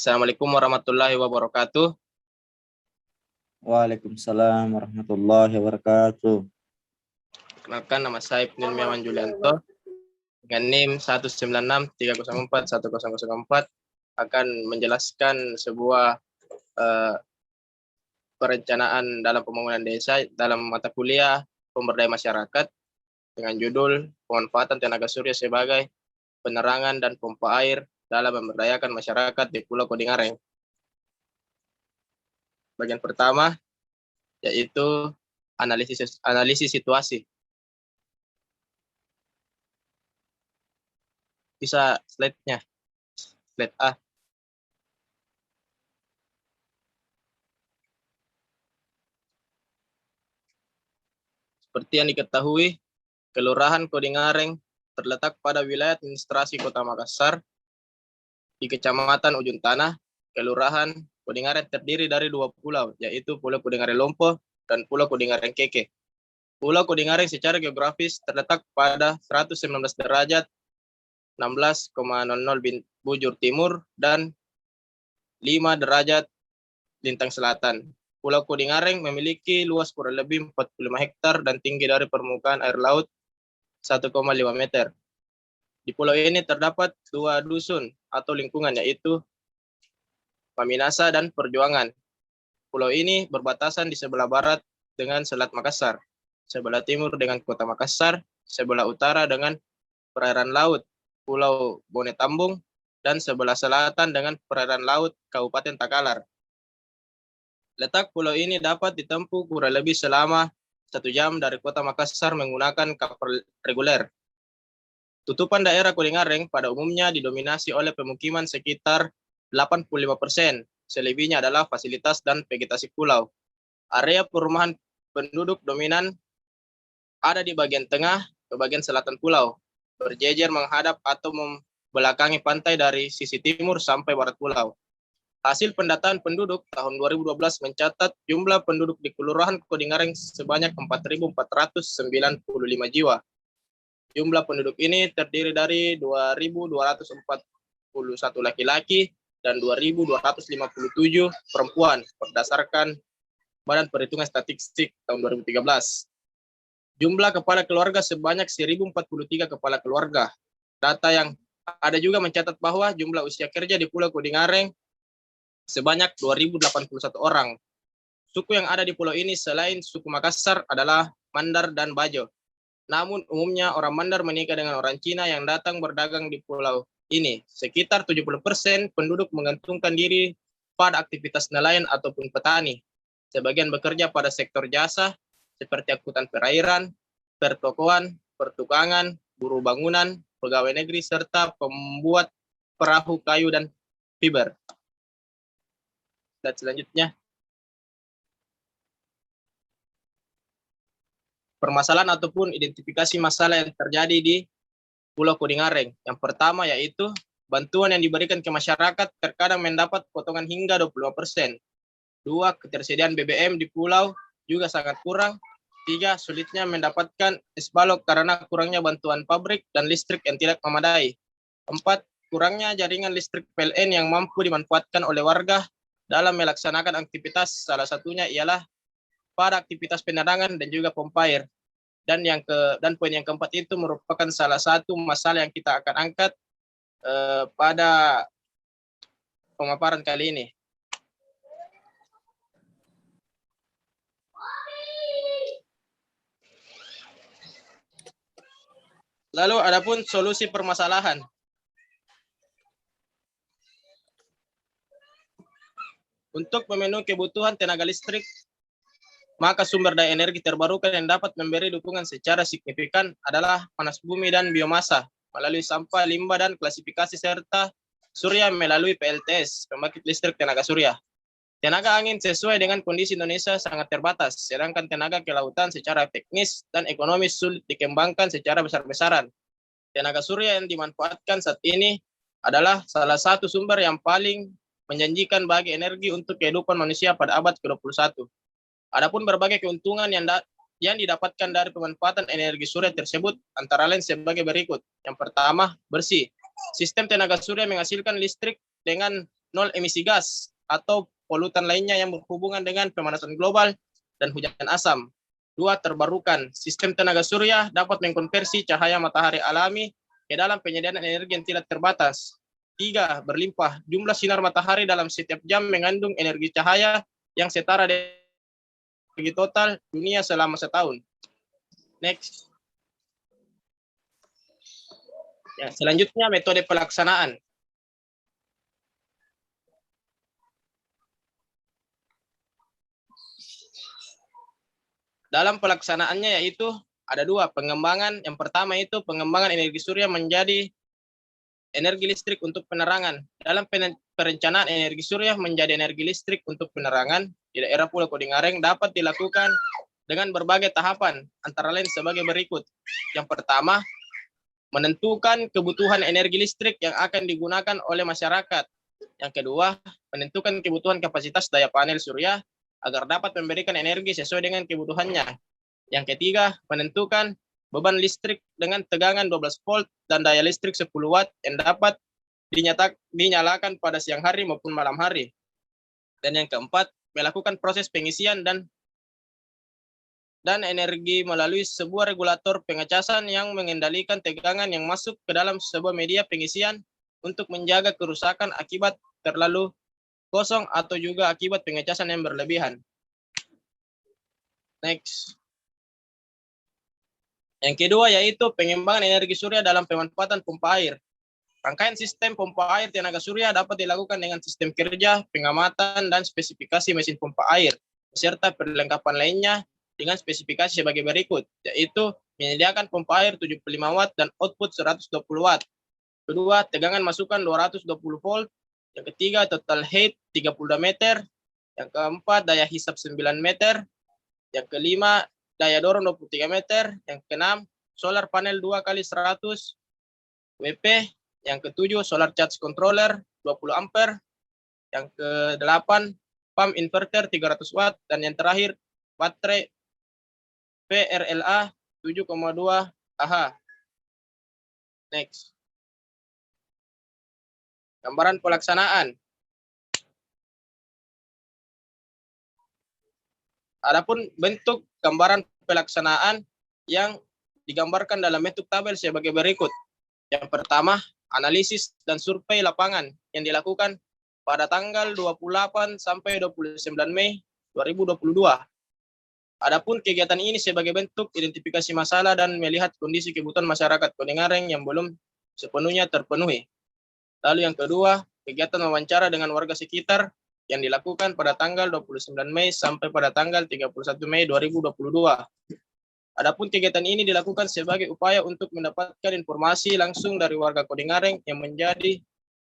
Assalamualaikum warahmatullahi wabarakatuh. Waalaikumsalam warahmatullahi wabarakatuh. Kenalkan, nama saya Ibnu Miawan Julianto dengan NIM 196304104 akan menjelaskan sebuah perencanaan dalam pembangunan desa dalam mata kuliah pemberdayaan masyarakat dengan judul pemanfaatan tenaga surya sebagai penerangan dan pompa air dalam memberdayakan masyarakat di Pulau Kodingareng. Bagian pertama yaitu analisis situasi. Bisa slide-nya, slide A. Seperti yang diketahui, Kelurahan Kodingareng terletak pada wilayah administrasi Kota Makassar di Kecamatan Ujung Tanah. Kelurahan Kodingareng terdiri dari 2 pulau, yaitu Pulau Kodingareng Lompo dan Pulau Kodingareng Keke. Pulau Kodingareng secara geografis terletak pada 119 derajat 16,00 bujur timur dan 5 derajat lintang selatan. Pulau Kodingareng memiliki luas kurang lebih 45 hektar dan tinggi dari permukaan air laut 1,5 meter. Di pulau ini terdapat 2 dusun atau lingkungan, yaitu Paminasa dan Perjuangan. Pulau ini berbatasan di sebelah barat dengan Selat Makassar, sebelah timur dengan Kota Makassar, sebelah utara dengan perairan laut Pulau Bone Tambung, dan sebelah selatan dengan perairan laut Kabupaten Takalar. Letak pulau ini dapat ditempuh kurang lebih selama 1 jam dari Kota Makassar menggunakan kapal reguler. Tutupan daerah Kodingareng pada umumnya didominasi oleh pemukiman sekitar 85%. Selebihnya adalah fasilitas dan vegetasi pulau. Area perumahan penduduk dominan ada di bagian tengah ke bagian selatan pulau, berjejer menghadap atau membelakangi pantai dari sisi timur sampai barat pulau. Hasil pendataan penduduk tahun 2012 mencatat jumlah penduduk di Kelurahan Kodingareng sebanyak 4.495 jiwa. Jumlah penduduk ini terdiri dari 2.241 laki-laki dan 2.257 perempuan berdasarkan Badan Perhitungan Statistik tahun 2013. Jumlah kepala keluarga sebanyak 1.043 kepala keluarga. Data yang ada juga mencatat bahwa jumlah usia kerja di Pulau Kodingareng sebanyak 2.081 orang. Suku yang ada di pulau ini selain suku Makassar adalah Mandar dan Bajo. Namun umumnya orang Mandar menikah dengan orang Cina yang datang berdagang di pulau ini. Sekitar 70% penduduk menggantungkan diri pada aktivitas nelayan ataupun petani. Sebagian bekerja pada sektor jasa seperti angkutan perairan, pertokoan, pertukangan, buruh bangunan, pegawai negeri, serta pembuat perahu kayu dan fiber. Dan selanjutnya, permasalahan ataupun identifikasi masalah yang terjadi di Pulau Kodingareng. Yang pertama yaitu bantuan yang diberikan ke masyarakat terkadang mendapat potongan hingga 25%. 2, ketersediaan BBM di pulau juga sangat kurang. 3, sulitnya mendapatkan es balok karena kurangnya bantuan pabrik dan listrik yang tidak memadai. 4, kurangnya jaringan listrik PLN yang mampu dimanfaatkan oleh warga dalam melaksanakan aktivitas, salah satunya ialah pada aktivitas penerangan dan juga pompa air. Dan poin yang keempat itu merupakan salah satu masalah yang kita akan angkat pada pemaparan kali ini. Lalu adapun solusi permasalahan. Untuk memenuhi kebutuhan tenaga listrik, maka sumber daya energi terbarukan yang dapat memberi dukungan secara signifikan adalah panas bumi dan biomasa melalui sampah, limbah, dan klasifikasi, serta surya melalui PLTS, pembangkit listrik tenaga surya. Tenaga angin sesuai dengan kondisi Indonesia sangat terbatas, sedangkan tenaga kelautan secara teknis dan ekonomis sulit dikembangkan secara besar-besaran. Tenaga surya yang dimanfaatkan saat ini adalah salah satu sumber yang paling menjanjikan bagi energi untuk kehidupan manusia pada abad ke-21. Adapun berbagai keuntungan yang didapatkan dari pemanfaatan energi surya tersebut antara lain sebagai berikut. Yang pertama, bersih. Sistem tenaga surya menghasilkan listrik dengan nol emisi gas atau polutan lainnya yang berhubungan dengan pemanasan global dan hujan asam. 2. Terbarukan. Sistem tenaga surya dapat mengkonversi cahaya matahari alami ke dalam penyediaan energi yang tidak terbatas. 3. Berlimpah. Jumlah sinar matahari dalam setiap jam mengandung energi cahaya yang setara dengan energi total dunia selama setahun. Next. Ya, selanjutnya metode pelaksanaan. Dalam pelaksanaannya yaitu ada 2 pengembangan. Yang pertama itu pengembangan energi surya menjadi energi listrik untuk penerangan. Dalam perencanaan energi surya menjadi energi listrik untuk penerangan di daerah Pulau Kodingareng dapat dilakukan dengan berbagai tahapan, antara lain sebagai berikut. Yang pertama, menentukan kebutuhan energi listrik yang akan digunakan oleh masyarakat. Yang kedua, menentukan kebutuhan kapasitas daya panel surya agar dapat memberikan energi sesuai dengan kebutuhannya. Yang ketiga, menentukan beban listrik dengan tegangan 12 volt dan daya listrik 10 watt yang dapat dinyalakan pada siang hari maupun malam hari. Dan yang keempat, melakukan proses pengisian dan energi melalui sebuah regulator pengecasan yang mengendalikan tegangan yang masuk ke dalam sebuah media pengisian untuk menjaga kerusakan akibat terlalu kosong atau juga akibat pengecasan yang berlebihan. Next. Yang kedua yaitu pengembangan energi surya dalam pemanfaatan pompa air. Rangkaian sistem pompa air tenaga surya dapat dilakukan dengan sistem kerja, pengamatan, dan spesifikasi mesin pompa air, serta perlengkapan lainnya dengan spesifikasi sebagai berikut, yaitu menyediakan pompa air 75 watt dan output 120 watt. Kedua, tegangan masukan 220 volt. Yang ketiga, total height 32 meter. Yang keempat, daya hisap 9 meter. Yang kelima, daya dorong 23 meter. Yang keenam, solar panel 2 kali 100 WP. Yang ketujuh, solar charge controller 20 ampere. Yang kedelapan, pump inverter 300 watt. Dan yang terakhir, baterai PRLA 7,2 Ah. Next. Gambaran pelaksanaan. Adapun bentuk gambaran pelaksanaan yang digambarkan dalam bentuk tabel sebagai berikut. Yang pertama, analisis dan survei lapangan yang dilakukan pada tanggal 28 sampai 29 Mei 2022. Adapun kegiatan ini sebagai bentuk identifikasi masalah dan melihat kondisi kebutuhan masyarakat Kodingareng yang belum sepenuhnya terpenuhi. Lalu yang kedua, kegiatan wawancara dengan warga sekitar yang dilakukan pada tanggal 29 Mei sampai pada tanggal 31 Mei 2022. Adapun kegiatan ini dilakukan sebagai upaya untuk mendapatkan informasi langsung dari warga Kodingareng yang menjadi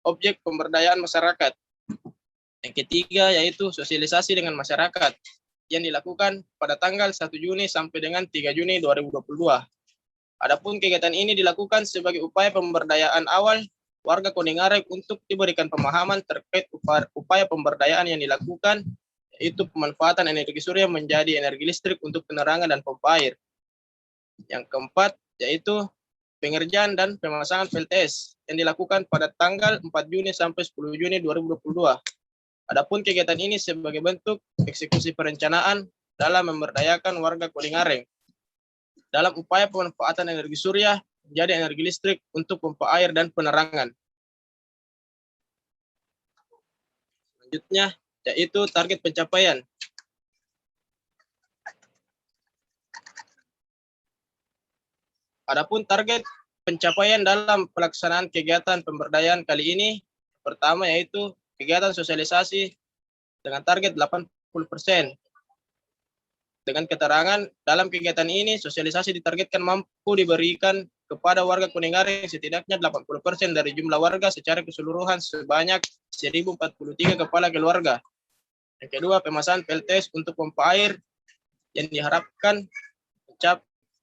objek pemberdayaan masyarakat. Yang ketiga yaitu sosialisasi dengan masyarakat yang dilakukan pada tanggal 1 Juni sampai dengan 3 Juni 2022. Adapun kegiatan ini dilakukan sebagai upaya pemberdayaan awal warga Kodingareng untuk diberikan pemahaman terkait upaya pemberdayaan yang dilakukan, yaitu pemanfaatan energi surya menjadi energi listrik untuk penerangan dan pompa air. Yang keempat, yaitu pengerjaan dan pemasangan PLTS yang dilakukan pada tanggal 4 Juni sampai 10 Juni 2022. Adapun kegiatan ini sebagai bentuk eksekusi perencanaan dalam memberdayakan warga Kodingareng dalam upaya pemanfaatan energi surya menjadi energi listrik untuk pompa air dan penerangan. Selanjutnya, yaitu target pencapaian. Adapun target pencapaian dalam pelaksanaan kegiatan pemberdayaan kali ini, pertama yaitu kegiatan sosialisasi dengan target 80%. Dengan keterangan dalam kegiatan ini, sosialisasi ditargetkan mampu diberikan kepada warga Kodingareng setidaknya 80% dari jumlah warga secara keseluruhan sebanyak 1043 kepala keluarga. Yang kedua, pemasangan PLTS untuk pompa air yang diharapkan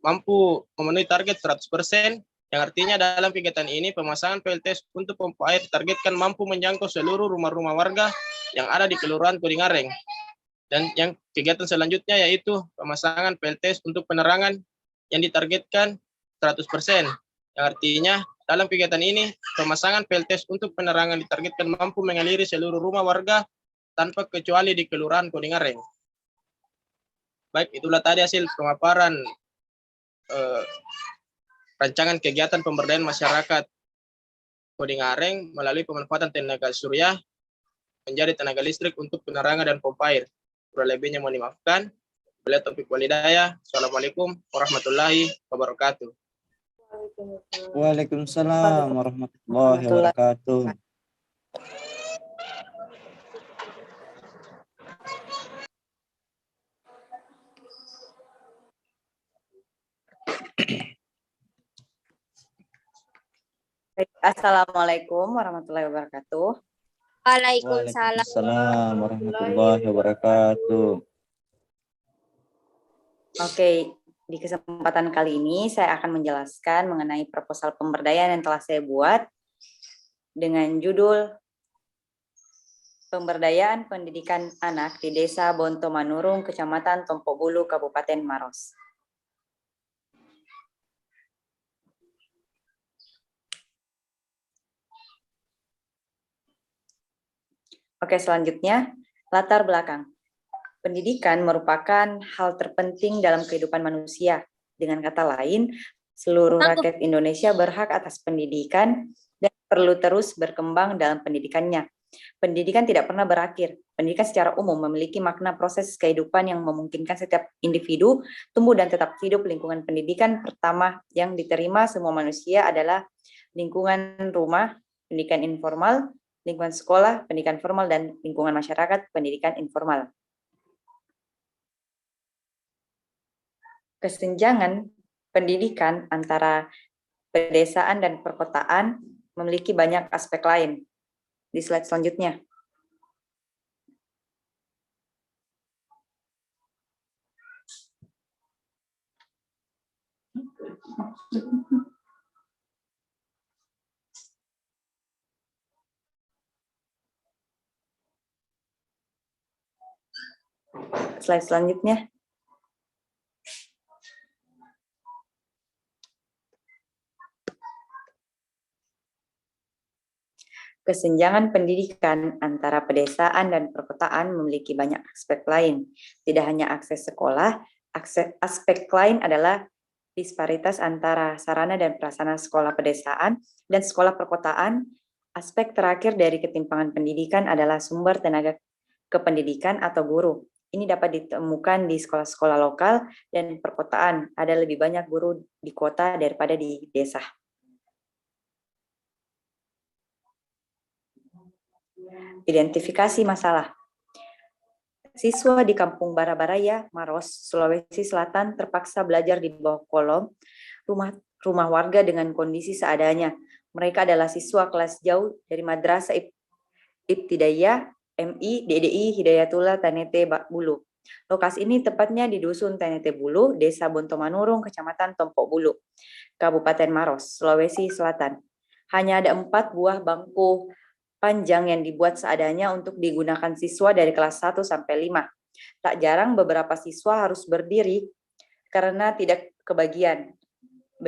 mampu memenuhi target 100%, yang artinya dalam kegiatan ini pemasangan PLTS untuk pompa air ditargetkan mampu menjangkau seluruh rumah-rumah warga yang ada di Kelurahan Kodingareng. Dan yang kegiatan selanjutnya yaitu pemasangan PLTS untuk penerangan yang ditargetkan 100%, yang artinya Dalam kegiatan ini, pemasangan PLTS untuk penerangan ditargetkan mampu mengaliri seluruh rumah warga tanpa kecuali di Kelurahan Kodingareng. Baik, itulah tadi hasil pemaparan rancangan kegiatan pemberdayaan masyarakat Kodingareng melalui pemanfaatan tenaga surya menjadi tenaga listrik untuk penerangan dan pompa air. Kurang lebihnya mohon dimaafkan. Bila Taufik Walhidayah. Assalamualaikum warahmatullahi wabarakatuh. Waalaikumsalam warahmatullahi wabarakatuh. Assalamualaikum warahmatullahi wabarakatuh. Waalaikumsalam Waalaikumsalam warahmatullahi wabarakatuh. Oke, di kesempatan kali ini saya akan menjelaskan mengenai proposal pemberdayaan yang telah saya buat dengan judul Pemberdayaan Pendidikan Anak di Desa Bonto Manurung, Kecamatan Tompo Bulu, Kabupaten Maros. Oke, selanjutnya latar belakang. Pendidikan merupakan hal terpenting dalam kehidupan manusia. Dengan kata lain, seluruh rakyat Indonesia berhak atas pendidikan dan perlu terus berkembang dalam pendidikannya. Pendidikan tidak pernah berakhir. Pendidikan secara umum memiliki makna proses kehidupan yang memungkinkan setiap individu tumbuh dan tetap hidup. Lingkungan pendidikan pertama yang diterima semua manusia adalah lingkungan rumah, pendidikan informal, lingkungan sekolah, pendidikan formal, dan lingkungan masyarakat, pendidikan informal. Kesenjangan pendidikan antara pedesaan dan perkotaan memiliki banyak aspek lain. Di slide selanjutnya. Slide selanjutnya. Kesenjangan pendidikan antara pedesaan dan perkotaan memiliki banyak aspek lain. Tidak hanya akses sekolah, aspek lain adalah disparitas antara sarana dan prasarana sekolah pedesaan dan sekolah perkotaan. Aspek terakhir dari ketimpangan pendidikan adalah sumber tenaga kependidikan atau guru. Ini dapat ditemukan di sekolah-sekolah lokal dan perkotaan. Ada lebih banyak guru di kota daripada di desa. Identifikasi masalah. Siswa di Kampung Barabaraya, Maros, Sulawesi Selatan terpaksa belajar di bawah kolom rumah warga dengan kondisi seadanya. Mereka adalah siswa kelas jauh dari Madrasah Ibtidaiyah MI DDI Hidayatullah Tanete Bulu. Lokasi ini tepatnya di Dusun Tanete Bulu, Desa Bonto Manurung, Kecamatan Tompo Bulu, Kabupaten Maros, Sulawesi Selatan. Hanya ada 4 buah bangku panjang yang dibuat seadanya untuk digunakan siswa dari kelas 1 sampai 5. Tak jarang beberapa siswa harus berdiri karena tidak kebagian.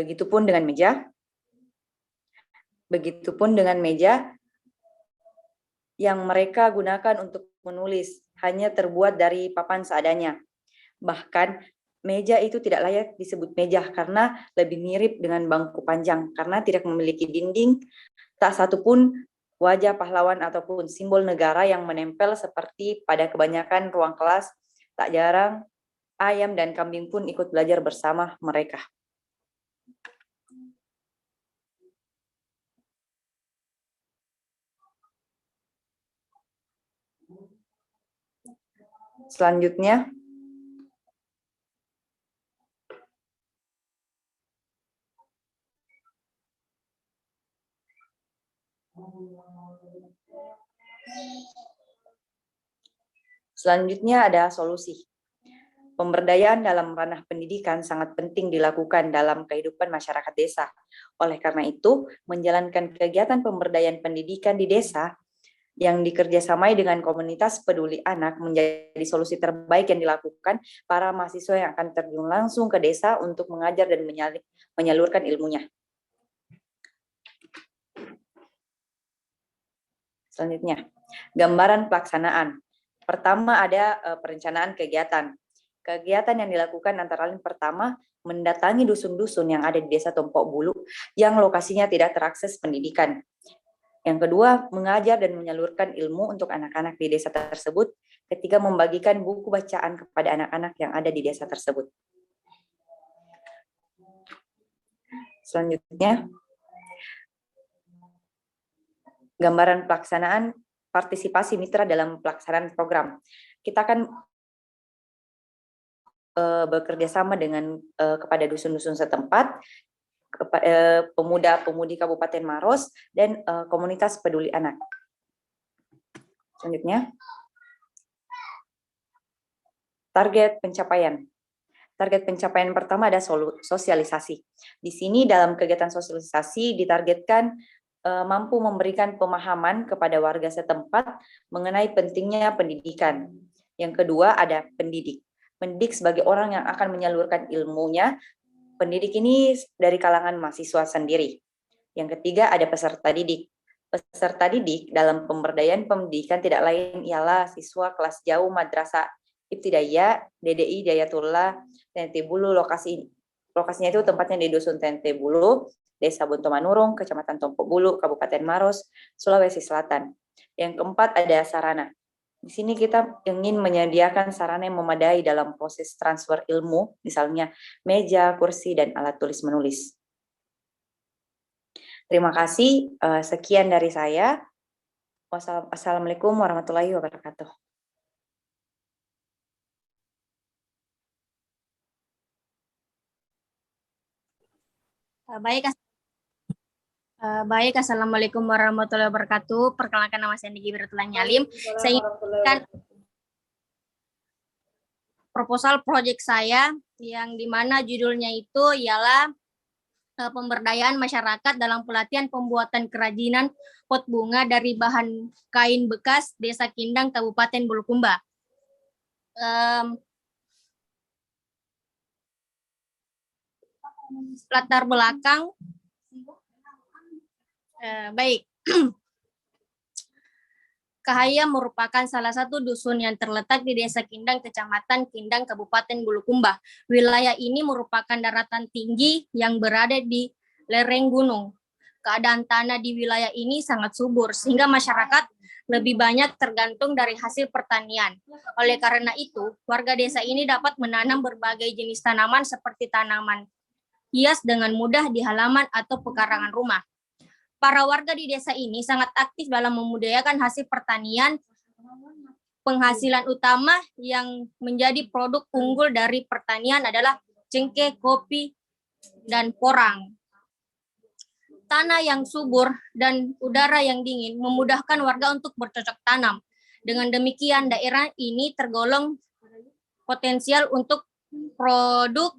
Begitupun dengan meja yang mereka gunakan untuk menulis, hanya terbuat dari papan seadanya. Bahkan meja itu tidak layak disebut meja karena lebih mirip dengan bangku panjang karena tidak memiliki dinding, tak satu pun wajah pahlawan ataupun simbol negara yang menempel seperti pada kebanyakan ruang kelas. Tak jarang ayam dan kambing pun ikut belajar bersama mereka. Selanjutnya, ada solusi. Pemberdayaan dalam ranah pendidikan sangat penting dilakukan dalam kehidupan masyarakat desa. Oleh karena itu, menjalankan kegiatan pemberdayaan pendidikan di desa yang dikerjasamai dengan komunitas peduli anak menjadi solusi terbaik yang dilakukan para mahasiswa yang akan terjun langsung ke desa untuk mengajar dan menyalurkan ilmunya. Selanjutnya, gambaran pelaksanaan. Pertama ada perencanaan kegiatan. Kegiatan yang dilakukan antara lain pertama, mendatangi dusun-dusun yang ada di Desa Tompok Bulu yang lokasinya tidak terakses pendidikan. Yang kedua, mengajar dan menyalurkan ilmu untuk anak-anak di desa tersebut. Ketiga, membagikan buku bacaan kepada anak-anak yang ada di desa tersebut. Selanjutnya, gambaran pelaksanaan partisipasi mitra dalam pelaksanaan program. Kita akan bekerja sama dengan kepada dusun-dusun setempat, pemuda-pemudi Kabupaten Maros, dan komunitas peduli anak. Selanjutnya, target pencapaian. Target pencapaian pertama ada sosialisasi. Di sini dalam kegiatan sosialisasi ditargetkan mampu memberikan pemahaman kepada warga setempat mengenai pentingnya pendidikan. Yang kedua ada pendidik. Pendidik sebagai orang yang akan menyalurkan ilmunya. Pendidik ini dari kalangan mahasiswa sendiri. Yang ketiga ada peserta didik. Peserta didik dalam pemberdayaan pendidikan tidak lain ialah siswa kelas jauh Madrasah Ibtidaiyah DDI Dayatullah Tente Bulu. Lokasinya itu tempatnya di Dusun Tente Bulu, Desa Bunto Manurung, Kecamatan Tompok Bulu, Kabupaten Maros, Sulawesi Selatan. Yang keempat ada sarana. Di sini kita ingin menyediakan sarana yang memadai dalam proses transfer ilmu, misalnya meja, kursi, dan alat tulis menulis. Terima kasih. Sekian dari saya. Wassalamualaikum warahmatullahi wabarakatuh. Baik, Assalamualaikum warahmatullahi wabarakatuh. Perkenalkan, nama saya Niki Birtulan Nyalim. Saya ingin proposal proyek saya yang dimana judulnya itu ialah pemberdayaan masyarakat dalam pelatihan pembuatan kerajinan pot bunga dari bahan kain bekas Desa Kindang, Kabupaten Bulukumba. Latar belakang. Baik. Kahaya merupakan salah satu dusun yang terletak di Desa Kindang, Kecamatan Kindang, Kabupaten Bulukumba. Wilayah ini merupakan daratan tinggi yang berada di lereng gunung. Keadaan tanah di wilayah ini sangat subur, sehingga masyarakat lebih banyak tergantung dari hasil pertanian. Oleh karena itu, warga desa ini dapat menanam berbagai jenis tanaman seperti tanaman hias dengan mudah di halaman atau pekarangan rumah. Para warga di desa ini sangat aktif dalam membudidayakan hasil pertanian. Penghasilan utama yang menjadi produk unggul dari pertanian adalah cengkeh, kopi, dan porang. Tanah yang subur dan udara yang dingin memudahkan warga untuk bercocok tanam. Dengan demikian, daerah ini tergolong potensial untuk produk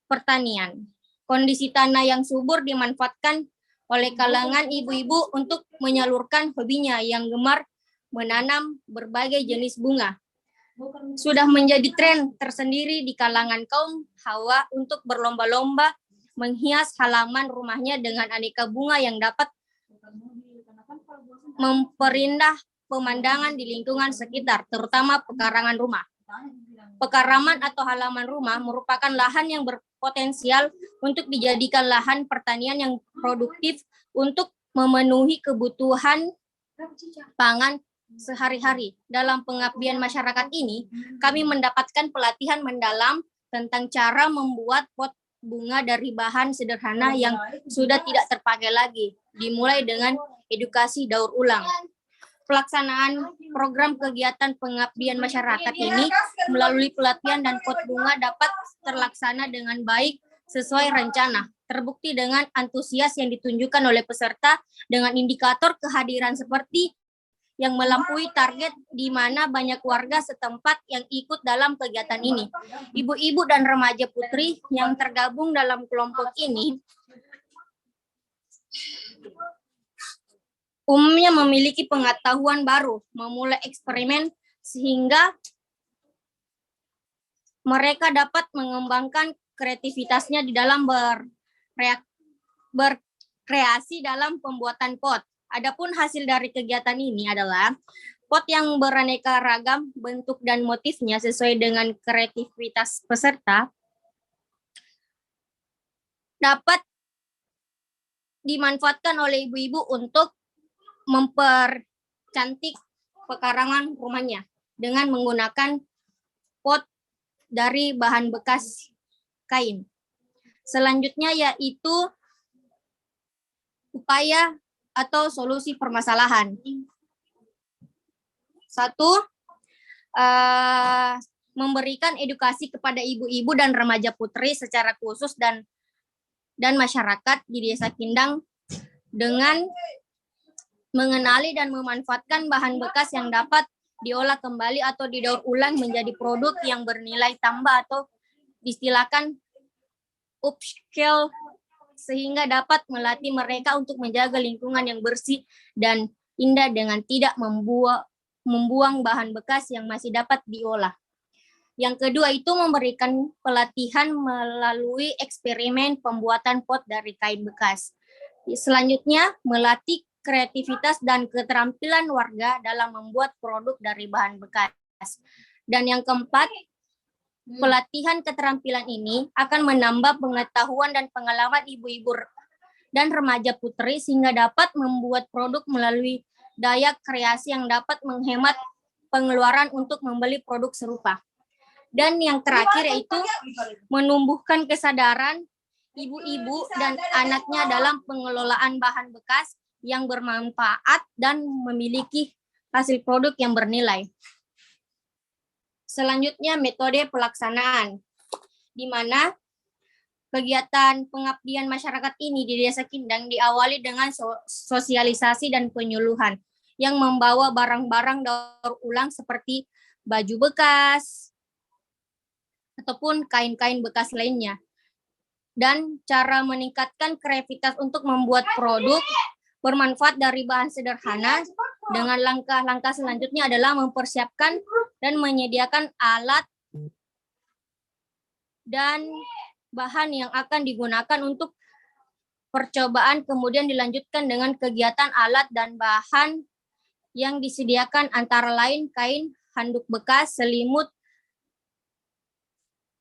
pertanian. Kondisi tanah yang subur dimanfaatkan oleh kalangan ibu-ibu untuk menyalurkan hobinya yang gemar menanam berbagai jenis bunga. Sudah menjadi tren tersendiri di kalangan kaum Hawa untuk berlomba-lomba menghias halaman rumahnya dengan aneka bunga yang dapat memperindah pemandangan di lingkungan sekitar, terutama pekarangan rumah. Pekaraman atau halaman rumah merupakan lahan yang berpotensial untuk dijadikan lahan pertanian yang produktif untuk memenuhi kebutuhan pangan sehari-hari. Dalam pengabdian masyarakat ini, kami mendapatkan pelatihan mendalam tentang cara membuat pot bunga dari bahan sederhana yang sudah tidak terpakai lagi, dimulai dengan edukasi daur ulang. Pelaksanaan program kegiatan pengabdian masyarakat ini melalui pelatihan dan pot bunga dapat terlaksana dengan baik sesuai rencana. Terbukti dengan antusias yang ditunjukkan oleh peserta dengan indikator kehadiran seperti yang melampaui target di mana banyak warga setempat yang ikut dalam kegiatan ini. Ibu-ibu dan remaja putri yang tergabung dalam kelompok ini umumnya memiliki pengetahuan baru, memulai eksperimen sehingga mereka dapat mengembangkan kreativitasnya di dalam berkreasi dalam pembuatan pot. Adapun hasil dari kegiatan ini adalah pot yang beraneka ragam bentuk dan motifnya sesuai dengan kreativitas peserta dapat dimanfaatkan oleh ibu-ibu untuk mempercantik pekarangan rumahnya dengan menggunakan pot dari bahan bekas kain. Selanjutnya yaitu upaya atau solusi permasalahan. Satu, memberikan edukasi kepada ibu-ibu dan remaja putri secara khusus dan masyarakat di Desa Kindang dengan mengenali dan memanfaatkan bahan bekas yang dapat diolah kembali atau didaur ulang menjadi produk yang bernilai tambah atau diistilahkan upscale, sehingga dapat melatih mereka untuk menjaga lingkungan yang bersih dan indah dengan tidak membuang bahan bekas yang masih dapat diolah. Yang kedua itu memberikan pelatihan melalui eksperimen pembuatan pot dari kain bekas. Selanjutnya, melatih kreativitas dan keterampilan warga dalam membuat produk dari bahan bekas. Dan yang keempat, pelatihan keterampilan ini akan menambah pengetahuan dan pengalaman ibu-ibu dan remaja putri sehingga dapat membuat produk melalui daya kreasi yang dapat menghemat pengeluaran untuk membeli produk serupa. Dan yang terakhir yaitu menumbuhkan kesadaran ibu-ibu dan anaknya dalam pengelolaan bahan bekas yang bermanfaat dan memiliki hasil produk yang bernilai. Selanjutnya metode pelaksanaan, di mana kegiatan pengabdian masyarakat ini di Desa Kindang diawali dengan sosialisasi dan penyuluhan yang membawa barang-barang daur ulang seperti baju bekas ataupun kain-kain bekas lainnya. Dan cara meningkatkan kreativitas untuk membuat produk bermanfaat dari bahan sederhana. Dengan langkah-langkah selanjutnya adalah mempersiapkan dan menyediakan alat dan bahan yang akan digunakan untuk percobaan, kemudian dilanjutkan dengan kegiatan alat dan bahan yang disediakan antara lain kain, handuk bekas, selimut,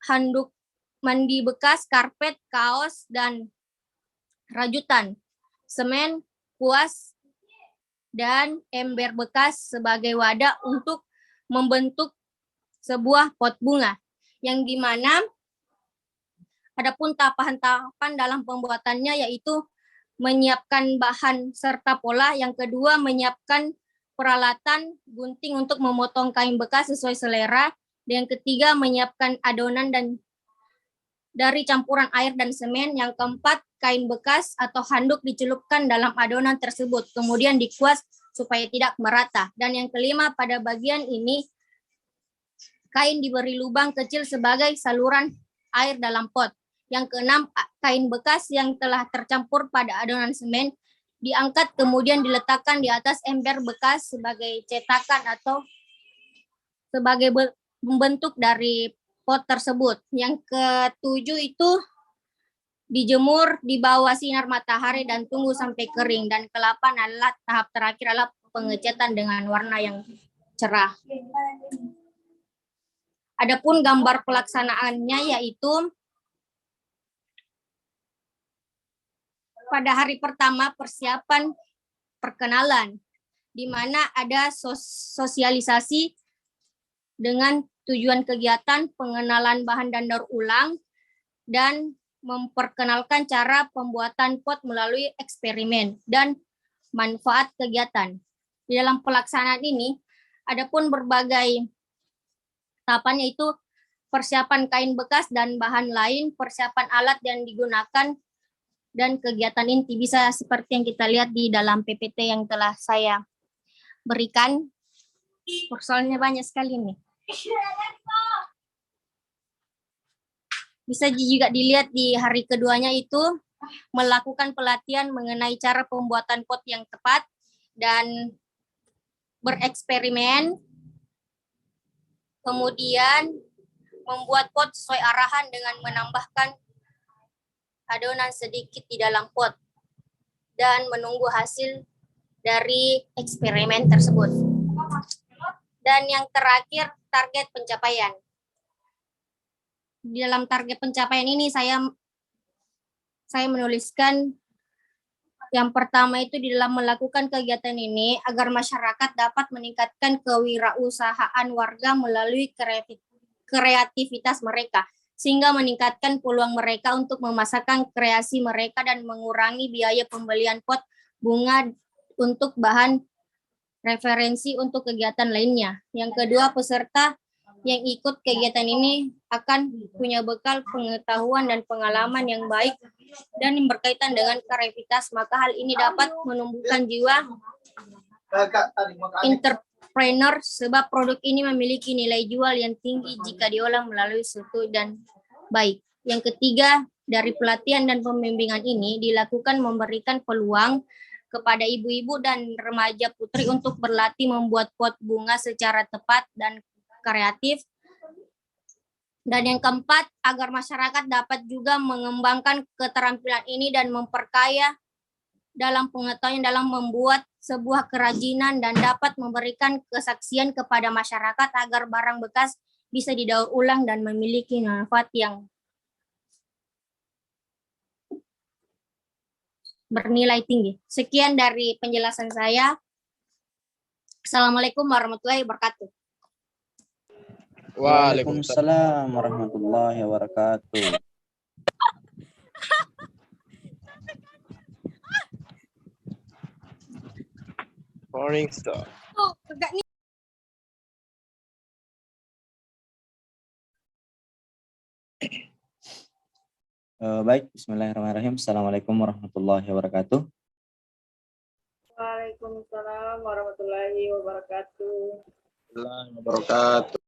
handuk mandi bekas, karpet, kaos, dan rajutan, semen, kuas, dan ember bekas sebagai wadah untuk membentuk sebuah pot bunga, yang dimana adapun tahapan-tahapan dalam pembuatannya yaitu menyiapkan bahan serta pola, yang kedua menyiapkan peralatan gunting untuk memotong kain bekas sesuai selera, dan yang ketiga menyiapkan adonan dan dari campuran air dan semen, yang keempat kain bekas atau handuk dicelupkan dalam adonan tersebut, kemudian dikuas supaya tidak merata. Dan yang kelima, pada bagian ini kain diberi lubang kecil sebagai saluran air dalam pot. Yang keenam, kain bekas yang telah tercampur pada adonan semen diangkat kemudian diletakkan di atas ember bekas sebagai cetakan atau sebagai bentuk dari pot tersebut. Yang ketujuh itu dijemur di bawah sinar matahari dan tunggu sampai kering. Dan ke-8 adalah tahap terakhir adalah pengecatan dengan warna yang cerah. Adapun gambar pelaksanaannya yaitu pada hari pertama persiapan perkenalan, di mana ada sosialisasi dengan tujuan kegiatan pengenalan bahan dan daur ulang dan memperkenalkan cara pembuatan pot melalui eksperimen dan manfaat kegiatan. Di dalam pelaksanaan ini, adapun berbagai tahapan yaitu persiapan kain bekas dan bahan lain, persiapan alat yang digunakan, dan kegiatan inti bisa seperti yang kita lihat di dalam PPT yang telah saya berikan. Persoalannya banyak sekali nih. Bisa juga dilihat di hari keduanya itu melakukan pelatihan mengenai cara pembuatan pot yang tepat dan bereksperimen, kemudian membuat pot sesuai arahan dengan menambahkan adonan sedikit di dalam pot dan menunggu hasil dari eksperimen tersebut. Dan yang terakhir, target pencapaian. Di dalam target pencapaian ini saya menuliskan yang pertama itu di dalam melakukan kegiatan ini agar masyarakat dapat meningkatkan kewirausahaan warga melalui kreativitas mereka, sehingga meningkatkan peluang mereka untuk memasarkan kreasi mereka dan mengurangi biaya pembelian pot bunga untuk bahan referensi untuk kegiatan lainnya. Yang kedua, peserta yang ikut kegiatan ini akan punya bekal pengetahuan dan pengalaman yang baik dan yang berkaitan dengan kreativitas, maka hal ini dapat menumbuhkan jiwa entrepreneur sebab produk ini memiliki nilai jual yang tinggi jika diolah melalui suatu dan baik. Yang ketiga, dari pelatihan dan pembimbingan ini dilakukan memberikan peluang kepada ibu-ibu dan remaja putri untuk berlatih membuat pot bunga secara tepat dan kreatif. Dan yang keempat, agar masyarakat dapat juga mengembangkan keterampilan ini dan memperkaya dalam pengetahuan dalam membuat sebuah kerajinan dan dapat memberikan kesaksian kepada masyarakat agar barang bekas bisa didaur ulang dan memiliki manfaat yang bernilai tinggi. Sekian dari penjelasan saya. Assalamualaikum warahmatullahi wabarakatuh. Waalaikumsalam. Waalaikumsalam warahmatullahi wabarakatuh. Morning star. Baik, bismillahirrahmanirrahim. Assalamualaikum warahmatullahi wabarakatuh. Waalaikumsalam warahmatullahi wabarakatuh. Wabarakatuh.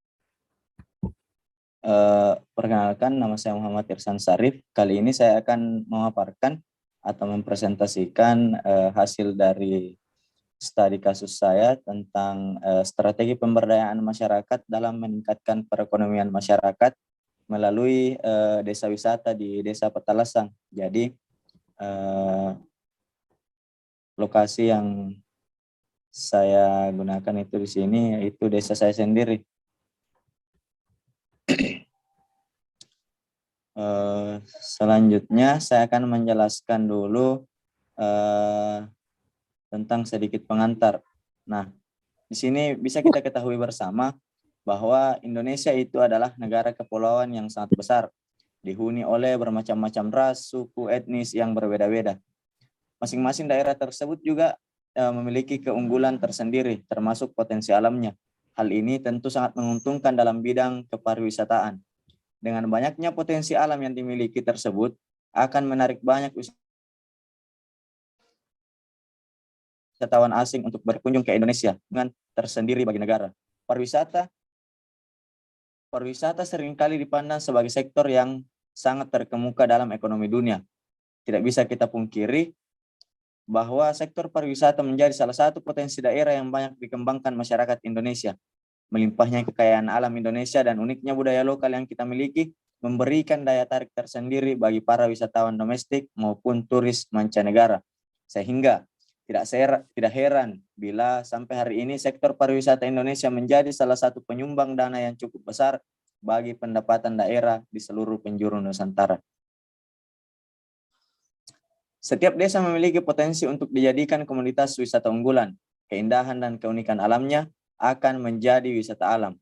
Perkenalkan, nama saya Muhammad Irsan Sarif. Kali ini saya akan memaparkan atau mempresentasikan hasil dari studi kasus saya tentang strategi pemberdayaan masyarakat dalam meningkatkan perekonomian masyarakat melalui desa wisata di Desa Petalasang. Jadi lokasi yang saya gunakan itu di sini yaitu desa saya sendiri. Selanjutnya saya akan menjelaskan dulu tentang sedikit pengantar. Nah, di sini bisa kita ketahui bersama bahwa Indonesia itu adalah negara kepulauan yang sangat besar, dihuni oleh bermacam-macam ras, suku, etnis yang berbeda-beda. Masing-masing daerah tersebut juga memiliki keunggulan tersendiri, termasuk potensi alamnya. Hal ini tentu sangat menguntungkan dalam bidang kepariwisataan. Dengan banyaknya potensi alam yang dimiliki tersebut, akan menarik banyak wisatawan asing untuk berkunjung ke Indonesia dengan tersendiri bagi negara. Pariwisata seringkali dipandang sebagai sektor yang sangat terkemuka dalam ekonomi dunia. Tidak bisa kita pungkiri bahwa sektor pariwisata menjadi salah satu potensi daerah yang banyak dikembangkan masyarakat Indonesia. Melimpahnya kekayaan alam Indonesia dan uniknya budaya lokal yang kita miliki memberikan daya tarik tersendiri bagi para wisatawan domestik maupun turis mancanegara. Sehingga tidak heran bila sampai hari ini sektor pariwisata Indonesia menjadi salah satu penyumbang dana yang cukup besar bagi pendapatan daerah di seluruh penjuru Nusantara. Setiap desa memiliki potensi untuk dijadikan komunitas wisata unggulan. Keindahan dan keunikan alamnya akan menjadi wisata alam.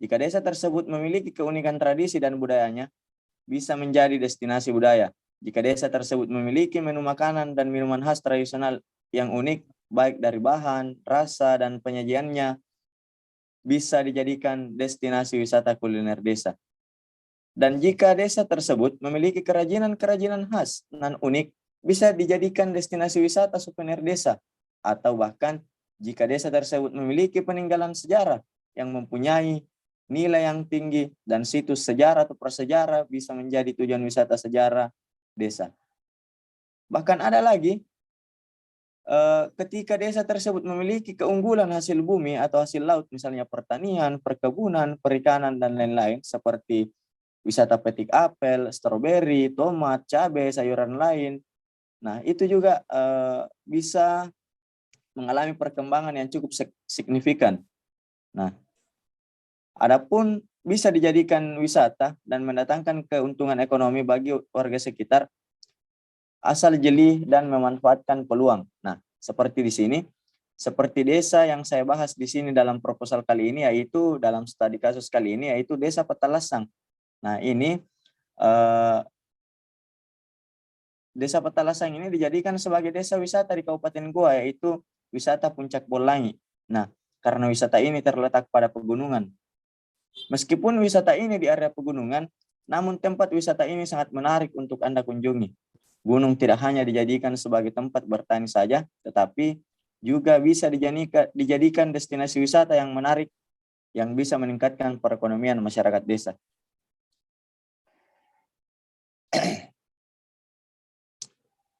Jika desa tersebut memiliki keunikan tradisi dan budayanya, bisa menjadi destinasi budaya. Jika desa tersebut memiliki menu makanan dan minuman khas tradisional yang unik, baik dari bahan, rasa, dan penyajiannya, bisa dijadikan destinasi wisata kuliner desa. Dan jika desa tersebut memiliki kerajinan-kerajinan khas dan unik, bisa dijadikan destinasi wisata souvenir desa. Atau bahkan, jika desa tersebut memiliki peninggalan sejarah yang mempunyai nilai yang tinggi dan situs sejarah atau prasejarah bisa menjadi tujuan wisata sejarah desa. Bahkan ada lagi, ketika desa tersebut memiliki keunggulan hasil bumi atau hasil laut, misalnya pertanian, perkebunan, perikanan, dan lain-lain, seperti wisata petik apel, stroberi, tomat, cabai, sayuran lain. Nah, itu juga bisa mengalami perkembangan yang cukup signifikan. Nah, adapun bisa dijadikan wisata dan mendatangkan keuntungan ekonomi bagi warga sekitar asal jeli dan memanfaatkan peluang. Nah, seperti di sini, seperti desa yang saya bahas di sini dalam proposal kali ini, yaitu dalam studi kasus kali ini, yaitu Desa Petalasang. Nah, ini Desa Petalasang ini dijadikan sebagai desa wisata di Kabupaten Goa, yaitu wisata Puncak Bolangi. Nah, karena wisata ini terletak pada pegunungan. Meskipun wisata ini di area pegunungan, namun tempat wisata ini sangat menarik untuk Anda kunjungi. Gunung tidak hanya dijadikan sebagai tempat bertani saja, tetapi juga bisa dijadikan destinasi wisata yang menarik yang bisa meningkatkan perekonomian masyarakat desa.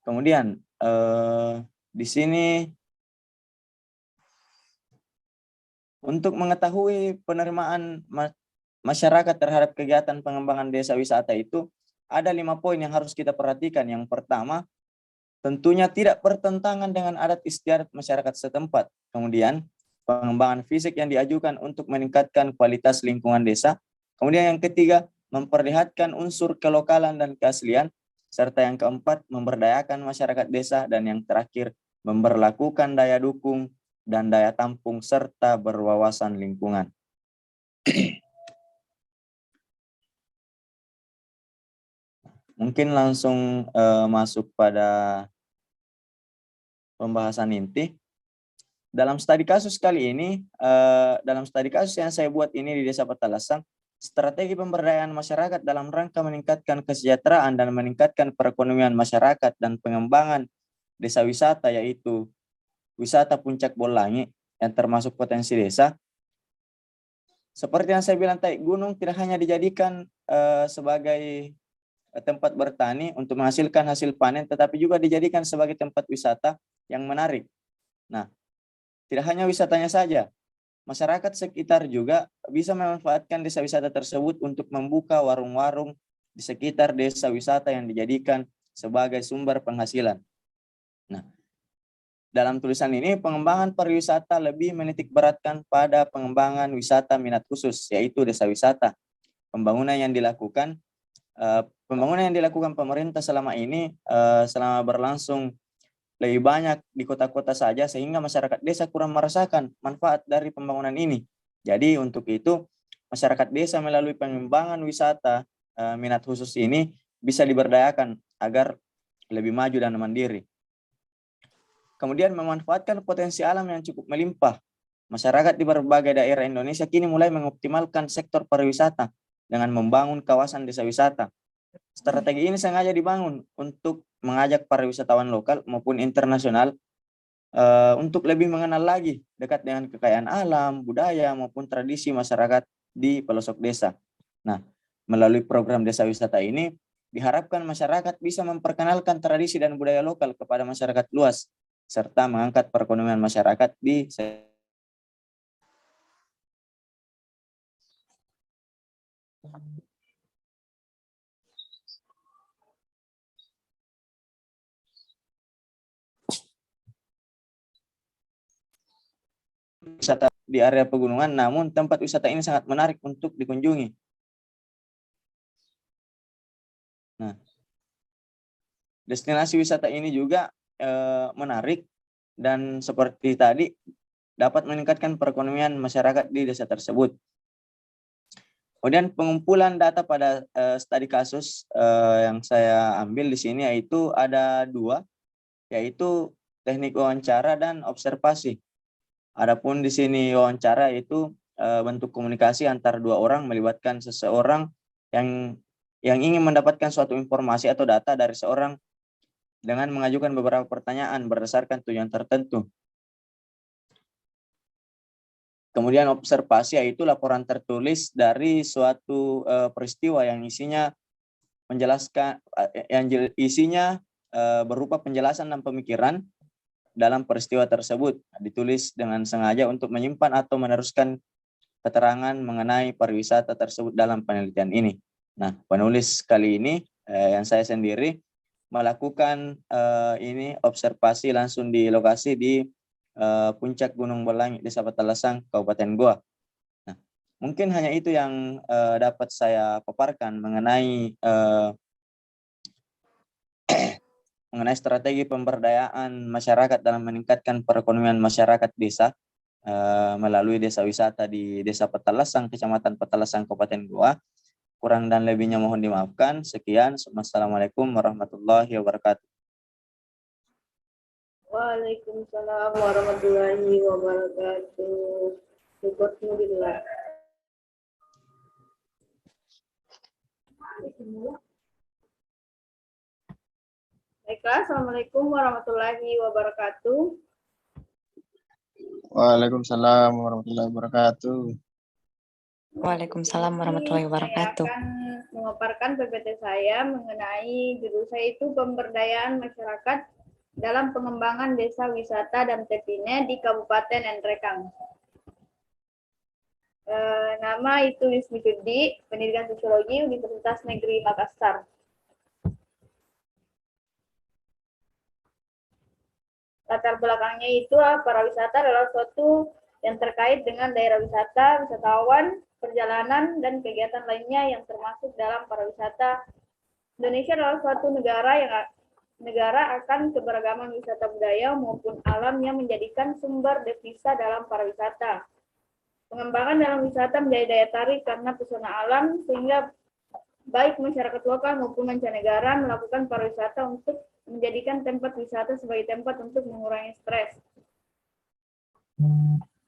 Kemudian di sini untuk mengetahui penerimaan masyarakat terhadap kegiatan pengembangan desa wisata itu ada 5 poin yang harus kita perhatikan. Yang pertama, tentunya tidak bertentangan dengan adat istiadat masyarakat setempat. Kemudian, pengembangan fisik yang diajukan untuk meningkatkan kualitas lingkungan desa. Kemudian yang ketiga, memperlihatkan unsur kelokalan dan keaslian. Serta yang keempat, memberdayakan masyarakat desa. Dan yang terakhir, memberlakukan daya dukung dan daya tampung serta berwawasan lingkungan. Mungkin langsung masuk pada pembahasan inti. Dalam studi kasus kali ini, dalam studi kasus yang saya buat ini di Desa Petalasang, strategi pemberdayaan masyarakat dalam rangka meningkatkan kesejahteraan dan meningkatkan perekonomian masyarakat dan pengembangan desa wisata, yaitu wisata Puncak Bolangi yang termasuk potensi desa. Seperti yang saya bilang tadi, gunung tidak hanya dijadikan sebagai tempat bertani untuk menghasilkan hasil panen, tetapi juga dijadikan sebagai tempat wisata yang menarik. Nah, tidak hanya wisatanya saja, masyarakat sekitar juga bisa memanfaatkan desa wisata tersebut untuk membuka warung-warung di sekitar desa wisata yang dijadikan sebagai sumber penghasilan. Nah, dalam tulisan ini, pengembangan pariwisata lebih menitik beratkan pada pengembangan wisata minat khusus, yaitu desa wisata. Pembangunan yang dilakukan pemerintah selama ini selama berlangsung lebih banyak di kota-kota saja, sehingga masyarakat desa kurang merasakan manfaat dari pembangunan ini. Jadi untuk itu masyarakat desa melalui pengembangan wisata minat khusus ini bisa diberdayakan agar lebih maju dan mandiri. Kemudian memanfaatkan potensi alam yang cukup melimpah. Masyarakat di berbagai daerah Indonesia kini mulai mengoptimalkan sektor pariwisata dengan membangun kawasan desa wisata. Strategi ini sengaja dibangun untuk mengajak para wisatawan lokal maupun internasional untuk lebih mengenal lagi dekat dengan kekayaan alam, budaya maupun tradisi masyarakat di pelosok desa. Nah, melalui program desa wisata ini diharapkan masyarakat bisa memperkenalkan tradisi dan budaya lokal kepada masyarakat luas serta mengangkat perekonomian masyarakat di wisata di area pegunungan, namun tempat wisata ini sangat menarik untuk dikunjungi. Nah, destinasi wisata ini juga menarik dan seperti tadi dapat meningkatkan perekonomian masyarakat di desa tersebut. Kemudian pengumpulan data pada studi kasus yang saya ambil di sini yaitu ada 2, yaitu teknik wawancara dan observasi. Adapun di sini wawancara itu bentuk komunikasi antara 2 orang melibatkan seseorang yang ingin mendapatkan suatu informasi atau data dari seorang dengan mengajukan beberapa pertanyaan berdasarkan tujuan tertentu. Kemudian observasi yaitu laporan tertulis dari suatu peristiwa yang isinya menjelaskan berupa penjelasan dan pemikiran dalam peristiwa tersebut, ditulis dengan sengaja untuk menyimpan atau meneruskan keterangan mengenai pariwisata tersebut dalam penelitian ini. Nah, penulis kali ini yang saya sendiri melakukan ini observasi langsung di lokasi di puncak Gunung Belangit, Desa Petalasang, Kabupaten Goa. Nah, mungkin hanya itu yang dapat saya paparkan mengenai mengenai strategi pemberdayaan masyarakat dalam meningkatkan perekonomian masyarakat desa melalui desa wisata di Desa Petalasang, Kecamatan Petalasang, Kabupaten Goa. Kurang dan lebihnya mohon dimaafkan. Sekian. Wassalamualaikum warahmatullahi wabarakatuh. Waalaikumsalam warahmatullahi wabarakatuh. Syukur alhamdulillah. Baiklah, assalamualaikum warahmatullahi wabarakatuh. Waalaikumsalam warahmatullahi wabarakatuh. Waalaikumsalam warahmatullahi wabarakatuh. Saya akan memaparkan PPT saya mengenai judul saya itu pemberdayaan masyarakat dalam pengembangan desa wisata dan Tepine di Kabupaten Nrekang. Nama itu Wismi Kudi, Pendidikan Sosiologi Universitas Negeri Makassar. Latar belakangnya itu para wisata adalah suatu yang terkait dengan daerah wisata, wisatawan, perjalanan, dan kegiatan lainnya yang termasuk dalam pariwisata. Indonesia adalah suatu negara akan keberagaman wisata budaya maupun alam yang menjadikan sumber devisa dalam pariwisata. Pengembangan dalam wisata menjadi daya tarik karena pesona alam, sehingga baik masyarakat lokal maupun mancanegara melakukan pariwisata untuk menjadikan tempat wisata sebagai tempat untuk mengurangi stres.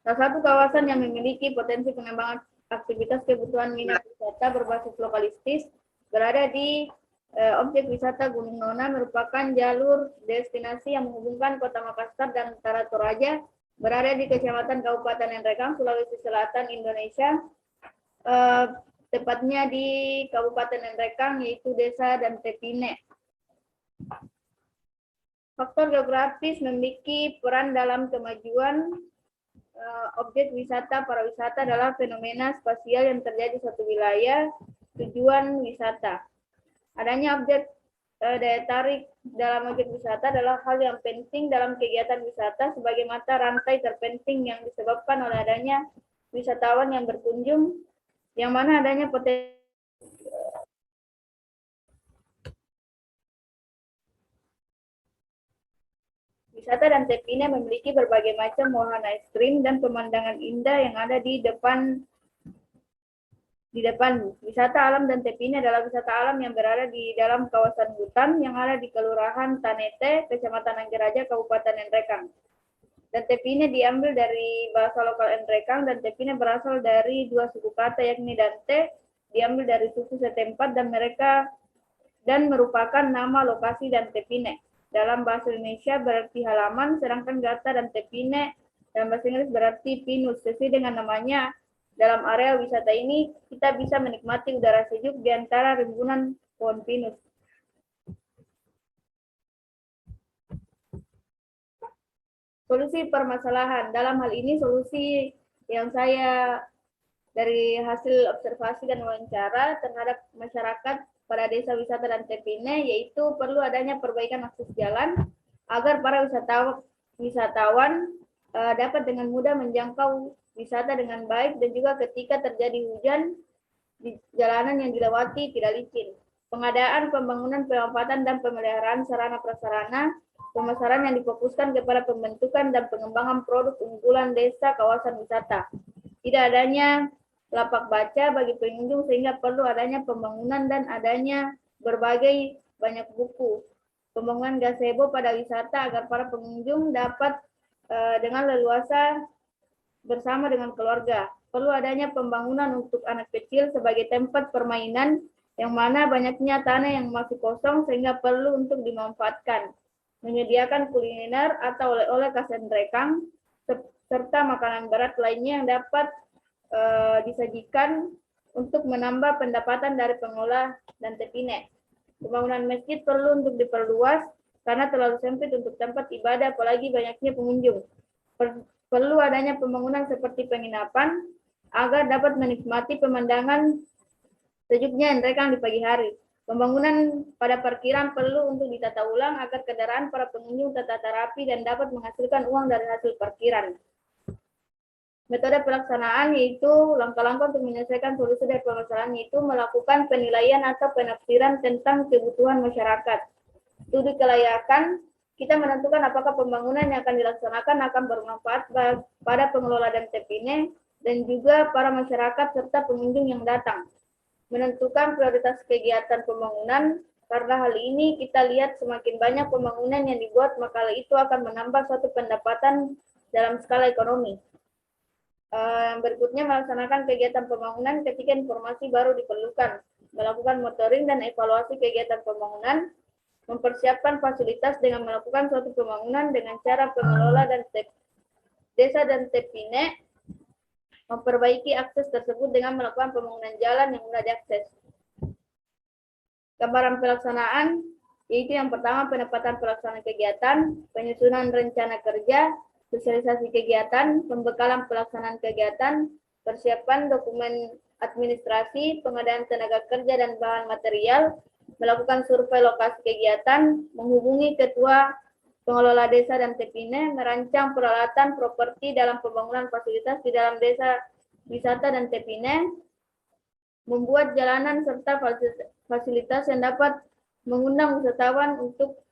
Salah satu kawasan yang memiliki potensi pengembangan aktivitas kebutuhan minat wisata berbasis lokalistis berada di objek wisata Gunung Nona, merupakan jalur destinasi yang menghubungkan Kota Makassar dan Utara Toraja, berada di Kecamatan Kabupaten Nrekang, Sulawesi Selatan, Indonesia. Tepatnya di Kabupaten Nrekang, yaitu Desa dan Tepine. Faktor geografis memiliki peran dalam kemajuan objek wisata. Pariwisata adalah fenomena spasial yang terjadi di suatu wilayah tujuan wisata. Adanya objek daya tarik dalam objek wisata adalah hal yang penting dalam kegiatan wisata sebagai mata rantai terpenting yang disebabkan oleh adanya wisatawan yang berkunjung, yang mana adanya potensi wisata dan Tepine memiliki berbagai macam wahana ekstrim dan pemandangan indah yang ada di depan. Wisata alam dan Tepine adalah wisata alam yang berada di dalam kawasan hutan yang ada di Kelurahan Tanete, Kecamatan Anggeraja, Kabupaten Nrekang. Dan Tepine diambil dari bahasa lokal Nrekang, dan Tepine berasal dari dua suku kata, yakni Dante diambil dari suku setempat dan merupakan nama lokasi dan Tepine. Dalam bahasa Indonesia berarti halaman, sedangkan Gata dan Tepine dalam bahasa Inggris berarti pinus. Sesuai dengan namanya, dalam area wisata ini kita bisa menikmati udara sejuk di antara rimbunan pohon pinus. Solusi permasalahan. Dalam hal ini solusi yang saya dari hasil observasi dan wawancara terhadap masyarakat pada desa wisata dan Tepine, yaitu perlu adanya perbaikan akses jalan agar para wisatawan dapat dengan mudah menjangkau wisata dengan baik, dan juga ketika terjadi hujan di jalanan yang dilewati tidak licin. Pengadaan, pembangunan, pemampatan, dan pemeliharaan sarana prasarana pemasaran yang difokuskan kepada pembentukan dan pengembangan produk unggulan desa kawasan wisata. Tidak adanya lapak baca bagi pengunjung, sehingga perlu adanya pembangunan dan adanya berbagai banyak buku. Pembangunan gazebo pada wisata agar para pengunjung dapat dengan leluasa bersama dengan keluarga. Perlu adanya pembangunan untuk anak kecil sebagai tempat permainan, yang mana banyaknya tanah yang masih kosong sehingga perlu untuk dimanfaatkan. Menyediakan kuliner atau oleh-oleh khas Nrekang serta makanan berat lainnya yang dapat disajikan untuk menambah pendapatan dari pengelola dan Tepine. Pembangunan masjid perlu untuk diperluas karena terlalu sempit untuk tempat ibadah, apalagi banyaknya pengunjung. Perlu adanya pembangunan seperti penginapan agar dapat menikmati pemandangan sejuknya Nrekang di pagi hari. Pembangunan pada parkiran perlu untuk ditata ulang agar kendaraan para pengunjung tertata rapi dan dapat menghasilkan uang dari hasil parkiran. Metode pelaksanaan yaitu langkah-langkah untuk menyelesaikan solusi dari permasalahan, yaitu melakukan penilaian atau penafsiran tentang kebutuhan masyarakat. Studi kelayakan, kita menentukan apakah pembangunan yang akan dilaksanakan akan bermanfaat pada pengelola dan TPN dan juga para masyarakat serta pengunjung yang datang. Menentukan prioritas kegiatan pembangunan, karena hal ini kita lihat semakin banyak pembangunan yang dibuat, maka itu akan menambah suatu pendapatan dalam skala ekonomi. Berikutnya, melaksanakan kegiatan pembangunan ketika informasi baru diperlukan, melakukan monitoring dan evaluasi kegiatan pembangunan, mempersiapkan fasilitas dengan melakukan suatu pembangunan dengan cara pengelola dan desa dan TPN memperbaiki akses tersebut dengan melakukan pembangunan jalan yang mudah diakses. Gambaran pelaksanaan, yaitu yang pertama penempatan pelaksanaan kegiatan, penyusunan rencana kerja, sosialisasi kegiatan, pembekalan pelaksanaan kegiatan, persiapan dokumen administrasi, pengadaan tenaga kerja dan bahan material, melakukan survei lokasi kegiatan, menghubungi ketua pengelola desa dan TPN, merancang peralatan properti dalam pembangunan fasilitas di dalam desa wisata dan TPN, membuat jalanan serta fasilitas yang dapat mengundang wisatawan untuk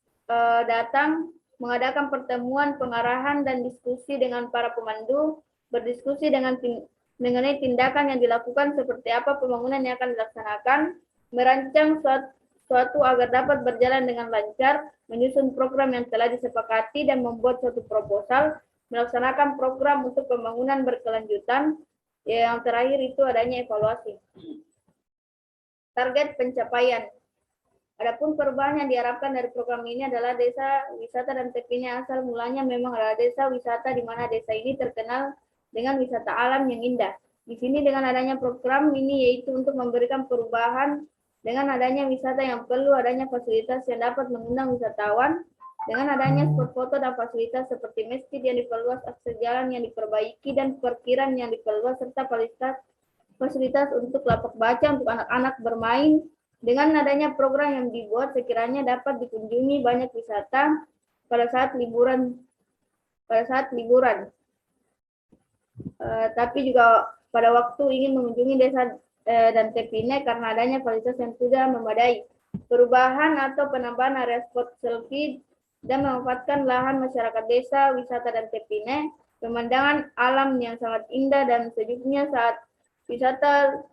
datang, mengadakan pertemuan pengarahan dan diskusi dengan para pemandu, berdiskusi mengenai tindakan yang dilakukan seperti apa pembangunan yang akan dilaksanakan, merancang suatu agar dapat berjalan dengan lancar, menyusun program yang telah disepakati dan membuat suatu proposal, melaksanakan program untuk pembangunan berkelanjutan. Yang terakhir itu adanya evaluasi. Target pencapaian. Adapun perubahan yang diharapkan dari program ini adalah desa wisata dan TPN asal mulanya memang adalah desa wisata di mana desa ini terkenal dengan wisata alam yang indah. Di sini dengan adanya program ini yaitu untuk memberikan perubahan dengan adanya wisata yang perlu adanya fasilitas yang dapat mengundang wisatawan, dengan adanya spot foto dan fasilitas seperti masjid yang diperluas, akses jalan yang diperbaiki, dan parkiran yang diperluas, serta fasilitas untuk lapak baca untuk anak-anak bermain. Dengan adanya program yang dibuat, sekiranya dapat dikunjungi banyak wisata pada saat liburan. Tapi juga pada waktu ingin mengunjungi desa dan TPN karena adanya fasilitas yang sudah memadai. Perubahan atau penambahan area spot selfie dan memanfaatkan lahan masyarakat desa, wisata dan TPN, pemandangan alam yang sangat indah dan sejuknya saat wisata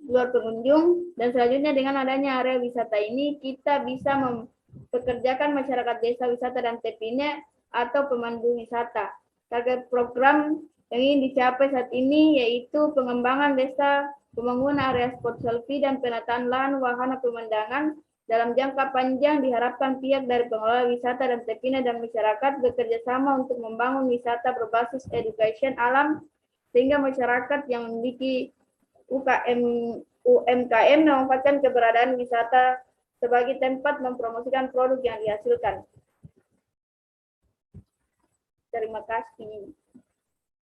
luar pengunjung, dan selanjutnya dengan adanya area wisata ini kita bisa mempekerjakan masyarakat desa, wisata dan TPN atau pemandu wisata. Target program yang ingin dicapai saat ini yaitu pengembangan desa, pembangunan area spot selfie dan penataan lahan wahana pemandangan. Dalam jangka panjang diharapkan pihak dari pengelola wisata dan TPN dan masyarakat bekerja sama untuk membangun wisata berbasis education alam sehingga masyarakat yang memiliki UMKM memanfaatkan keberadaan wisata sebagai tempat mempromosikan produk yang dihasilkan. Terima kasih.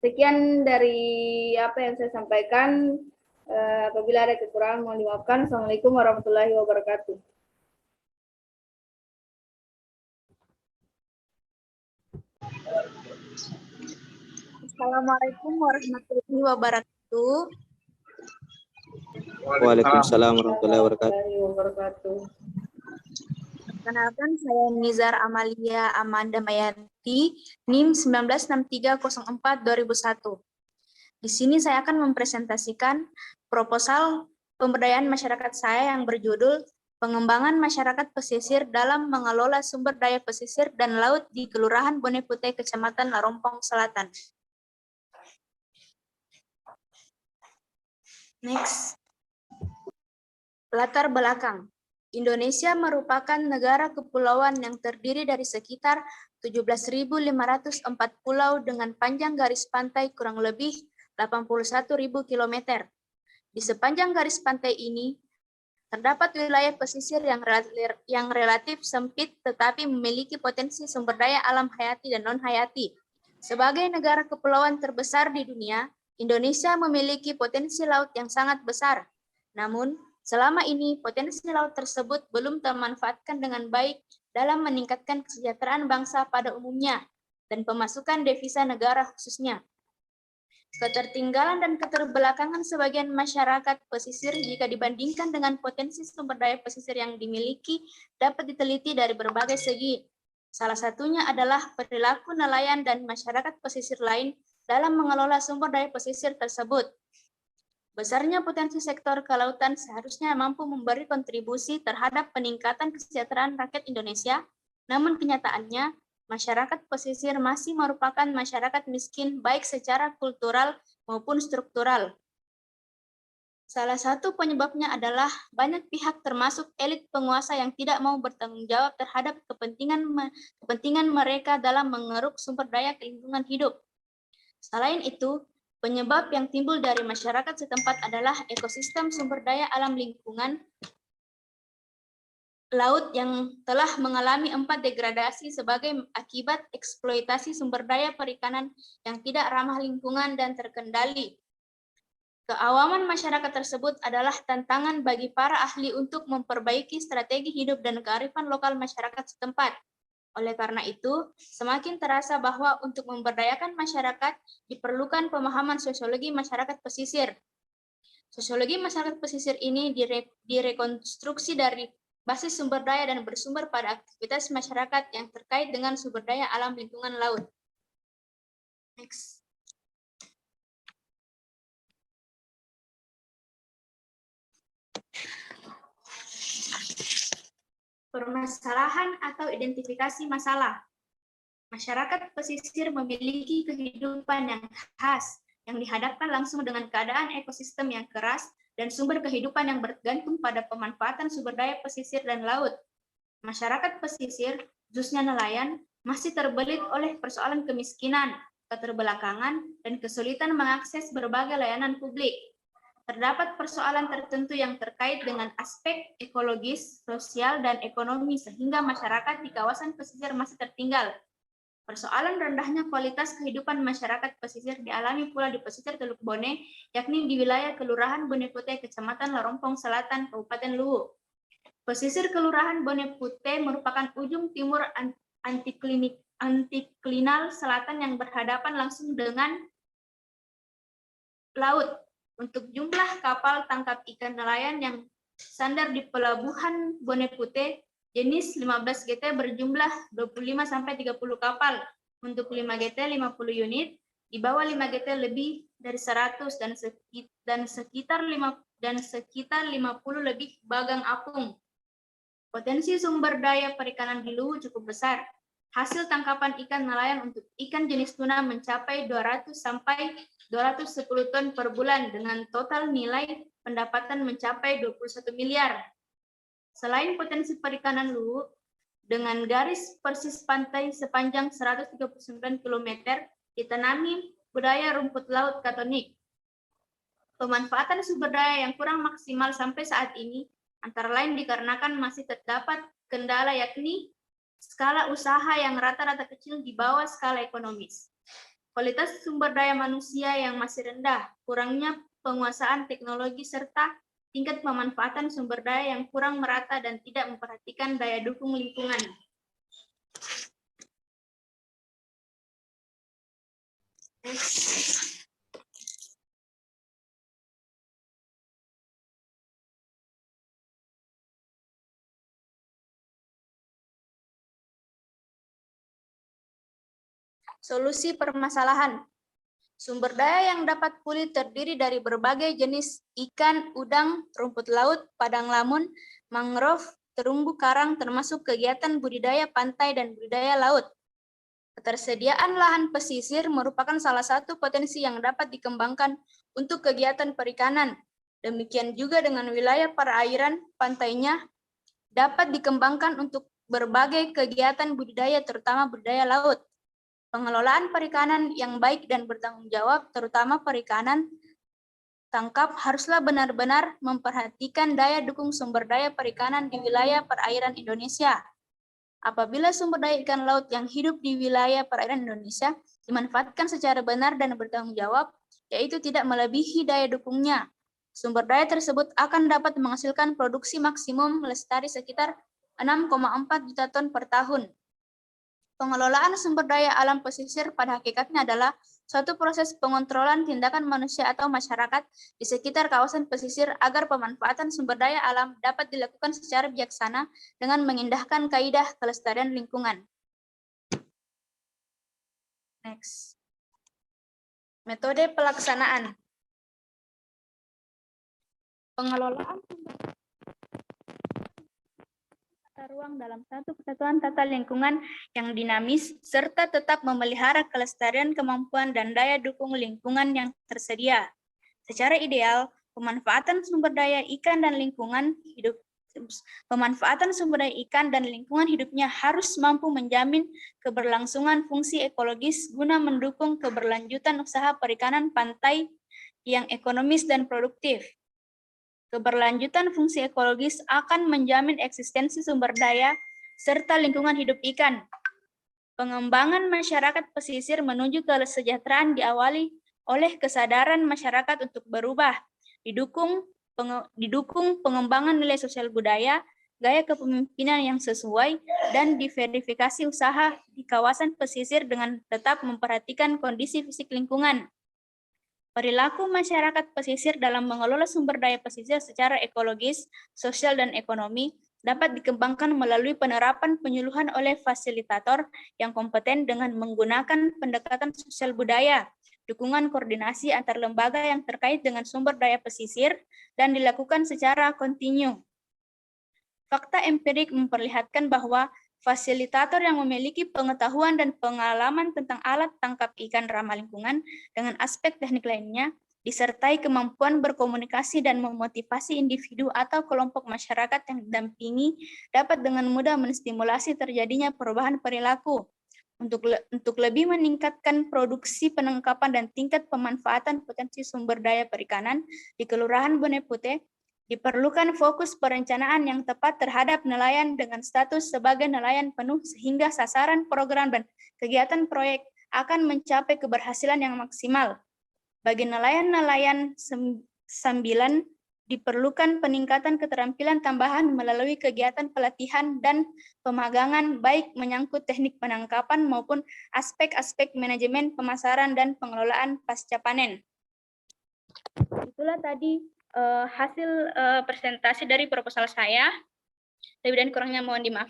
Sekian dari apa yang saya sampaikan. Apabila ada kekurangan mohon dimaafkan. Assalamualaikum warahmatullahi wabarakatuh. Assalamualaikum warahmatullahi wabarakatuh. Waalaikumsalam warahmatullahi wabarakatuh. Perkenalkan, saya Nizar Amalia Amanda Mayanti, NIM 196304-2001. Di sini saya akan mempresentasikan proposal pemberdayaan masyarakat saya yang berjudul Pengembangan Masyarakat Pesisir dalam Mengelola Sumber Daya Pesisir dan Laut di Kelurahan Bone Putih, Kecamatan Larompong Selatan. Next. Latar belakang. Indonesia merupakan negara kepulauan yang terdiri dari sekitar 17.504 pulau dengan panjang garis pantai kurang lebih 81.000 km. Di sepanjang garis pantai ini, terdapat wilayah pesisir yang relatif sempit tetapi memiliki potensi sumber daya alam hayati dan non-hayati. Sebagai negara kepulauan terbesar di dunia, Indonesia memiliki potensi laut yang sangat besar. Namun, Selama ini, potensi laut tersebut belum termanfaatkan dengan baik dalam meningkatkan kesejahteraan bangsa pada umumnya dan pemasukan devisa negara khususnya. Ketertinggalan dan keterbelakangan sebagian masyarakat pesisir jika dibandingkan dengan potensi sumber daya pesisir yang dimiliki dapat diteliti dari berbagai segi. Salah satunya adalah perilaku nelayan dan masyarakat pesisir lain dalam mengelola sumber daya pesisir tersebut. Besarnya potensi sektor kelautan seharusnya mampu memberi kontribusi terhadap peningkatan kesejahteraan rakyat Indonesia, namun kenyataannya masyarakat pesisir masih merupakan masyarakat miskin baik secara kultural maupun struktural. Salah satu penyebabnya adalah banyak pihak termasuk elit penguasa yang tidak mau bertanggung jawab terhadap kepentingan mereka dalam mengeruk sumber daya lingkungan hidup. Selain itu, penyebab yang timbul dari masyarakat setempat adalah ekosistem sumber daya alam lingkungan laut yang telah mengalami 4 degradasi sebagai akibat eksploitasi sumber daya perikanan yang tidak ramah lingkungan dan terkendali. Keawaman masyarakat tersebut adalah tantangan bagi para ahli untuk memperbaiki strategi hidup dan kearifan lokal masyarakat setempat. Oleh karena itu, semakin terasa bahwa untuk memberdayakan masyarakat diperlukan pemahaman sosiologi masyarakat pesisir. Sosiologi masyarakat pesisir ini direkonstruksi dari basis sumber daya dan bersumber pada aktivitas masyarakat yang terkait dengan sumber daya alam lingkungan laut. Next. Permasalahan atau identifikasi masalah. Masyarakat pesisir memiliki kehidupan yang khas, yang dihadapkan langsung dengan keadaan ekosistem yang keras dan sumber kehidupan yang bergantung pada pemanfaatan sumber daya pesisir dan laut. Masyarakat pesisir, khususnya nelayan, masih terbelit oleh persoalan kemiskinan, keterbelakangan, dan kesulitan mengakses berbagai layanan publik. Terdapat persoalan tertentu yang terkait dengan aspek ekologis, sosial, dan ekonomi sehingga masyarakat di kawasan pesisir masih tertinggal. Persoalan rendahnya kualitas kehidupan masyarakat pesisir dialami pula di pesisir Teluk Bone, yakni di wilayah Kelurahan Bone Putih, Kecamatan Larompong Selatan, Kabupaten Luwu. Pesisir Kelurahan Bone Putih merupakan ujung timur antiklinal selatan yang berhadapan langsung dengan laut. Untuk jumlah kapal tangkap ikan nelayan yang sandar di Pelabuhan Bone Putih, jenis 15 GT berjumlah 25-30 kapal, untuk 5 GT 50 unit, di bawah 5 GT lebih dari 100 dan sekitar 50 lebih bagang apung. Potensi sumber daya perikanan di Luwu cukup besar. Hasil tangkapan ikan nelayan untuk ikan jenis tuna mencapai 200 sampai 210 ton per bulan dengan total nilai pendapatan mencapai 21 miliar. Selain potensi perikanan Luwu, dengan garis persis pantai sepanjang 139 km, ditanami budaya rumput laut katonik. Pemanfaatan sumber daya yang kurang maksimal sampai saat ini, antara lain dikarenakan masih terdapat kendala yakni skala usaha yang rata-rata kecil di bawah skala ekonomis. Kualitas sumber daya manusia yang masih rendah, kurangnya penguasaan teknologi, serta tingkat pemanfaatan sumber daya yang kurang merata dan tidak memperhatikan daya dukung lingkungan. Solusi permasalahan. Sumber daya yang dapat pulih terdiri dari berbagai jenis ikan, udang, rumput laut, padang lamun, mangrove, terumbu karang, termasuk kegiatan budidaya pantai dan budidaya laut. Ketersediaan lahan pesisir merupakan salah satu potensi yang dapat dikembangkan untuk kegiatan perikanan. Demikian juga dengan wilayah perairan pantainya dapat dikembangkan untuk berbagai kegiatan budidaya, terutama budidaya laut. Pengelolaan perikanan yang baik dan bertanggung jawab, terutama perikanan tangkap, haruslah benar-benar memperhatikan daya dukung sumber daya perikanan di wilayah perairan Indonesia. Apabila sumber daya ikan laut yang hidup di wilayah perairan Indonesia dimanfaatkan secara benar dan bertanggung jawab, yaitu tidak melebihi daya dukungnya, Sumber daya tersebut akan dapat menghasilkan produksi maksimum lestari sekitar 6,4 juta ton per tahun. Pengelolaan sumber daya alam pesisir pada hakikatnya adalah suatu proses pengontrolan tindakan manusia atau masyarakat di sekitar kawasan pesisir agar pemanfaatan sumber daya alam dapat dilakukan secara bijaksana dengan mengindahkan kaidah kelestarian lingkungan. Next. Metode pelaksanaan. Pengelolaan tata ruang dalam satu kesatuan tata lingkungan yang dinamis serta tetap memelihara kelestarian kemampuan dan daya dukung lingkungan yang tersedia. Secara ideal, pemanfaatan sumber daya ikan dan lingkungan hidupnya harus mampu menjamin keberlangsungan fungsi ekologis guna mendukung keberlanjutan usaha perikanan pantai yang ekonomis dan produktif. Keberlanjutan fungsi ekologis akan menjamin eksistensi sumber daya serta lingkungan hidup ikan. Pengembangan masyarakat pesisir menuju kesejahteraan diawali oleh kesadaran masyarakat untuk berubah, didukung pengembangan nilai sosial budaya, gaya kepemimpinan yang sesuai, dan diverifikasi usaha di kawasan pesisir dengan tetap memperhatikan kondisi fisik lingkungan. Perilaku masyarakat pesisir dalam mengelola sumber daya pesisir secara ekologis, sosial, dan ekonomi dapat dikembangkan melalui penerapan penyuluhan oleh fasilitator yang kompeten dengan menggunakan pendekatan sosial budaya, dukungan koordinasi antar lembaga yang terkait dengan sumber daya pesisir, dan dilakukan secara kontinu. Fakta empirik memperlihatkan bahwa fasilitator yang memiliki pengetahuan dan pengalaman tentang alat tangkap ikan ramah lingkungan dengan aspek teknik lainnya, disertai kemampuan berkomunikasi dan memotivasi individu atau kelompok masyarakat yang didampingi, dapat dengan mudah menstimulasi terjadinya perubahan perilaku. Untuk lebih meningkatkan produksi penangkapan dan tingkat pemanfaatan potensi sumber daya perikanan di Kelurahan Bone Putih, diperlukan fokus perencanaan yang tepat terhadap nelayan dengan status sebagai nelayan penuh sehingga sasaran program dan kegiatan proyek akan mencapai keberhasilan yang maksimal. Bagi nelayan-nelayan sambilan, diperlukan peningkatan keterampilan tambahan melalui kegiatan pelatihan dan pemagangan baik menyangkut teknik penangkapan maupun aspek-aspek manajemen pemasaran dan pengelolaan pasca panen. Itulah tadi hasil presentasi dari proposal saya. Lebih dan kurangnya mohon dimaaf.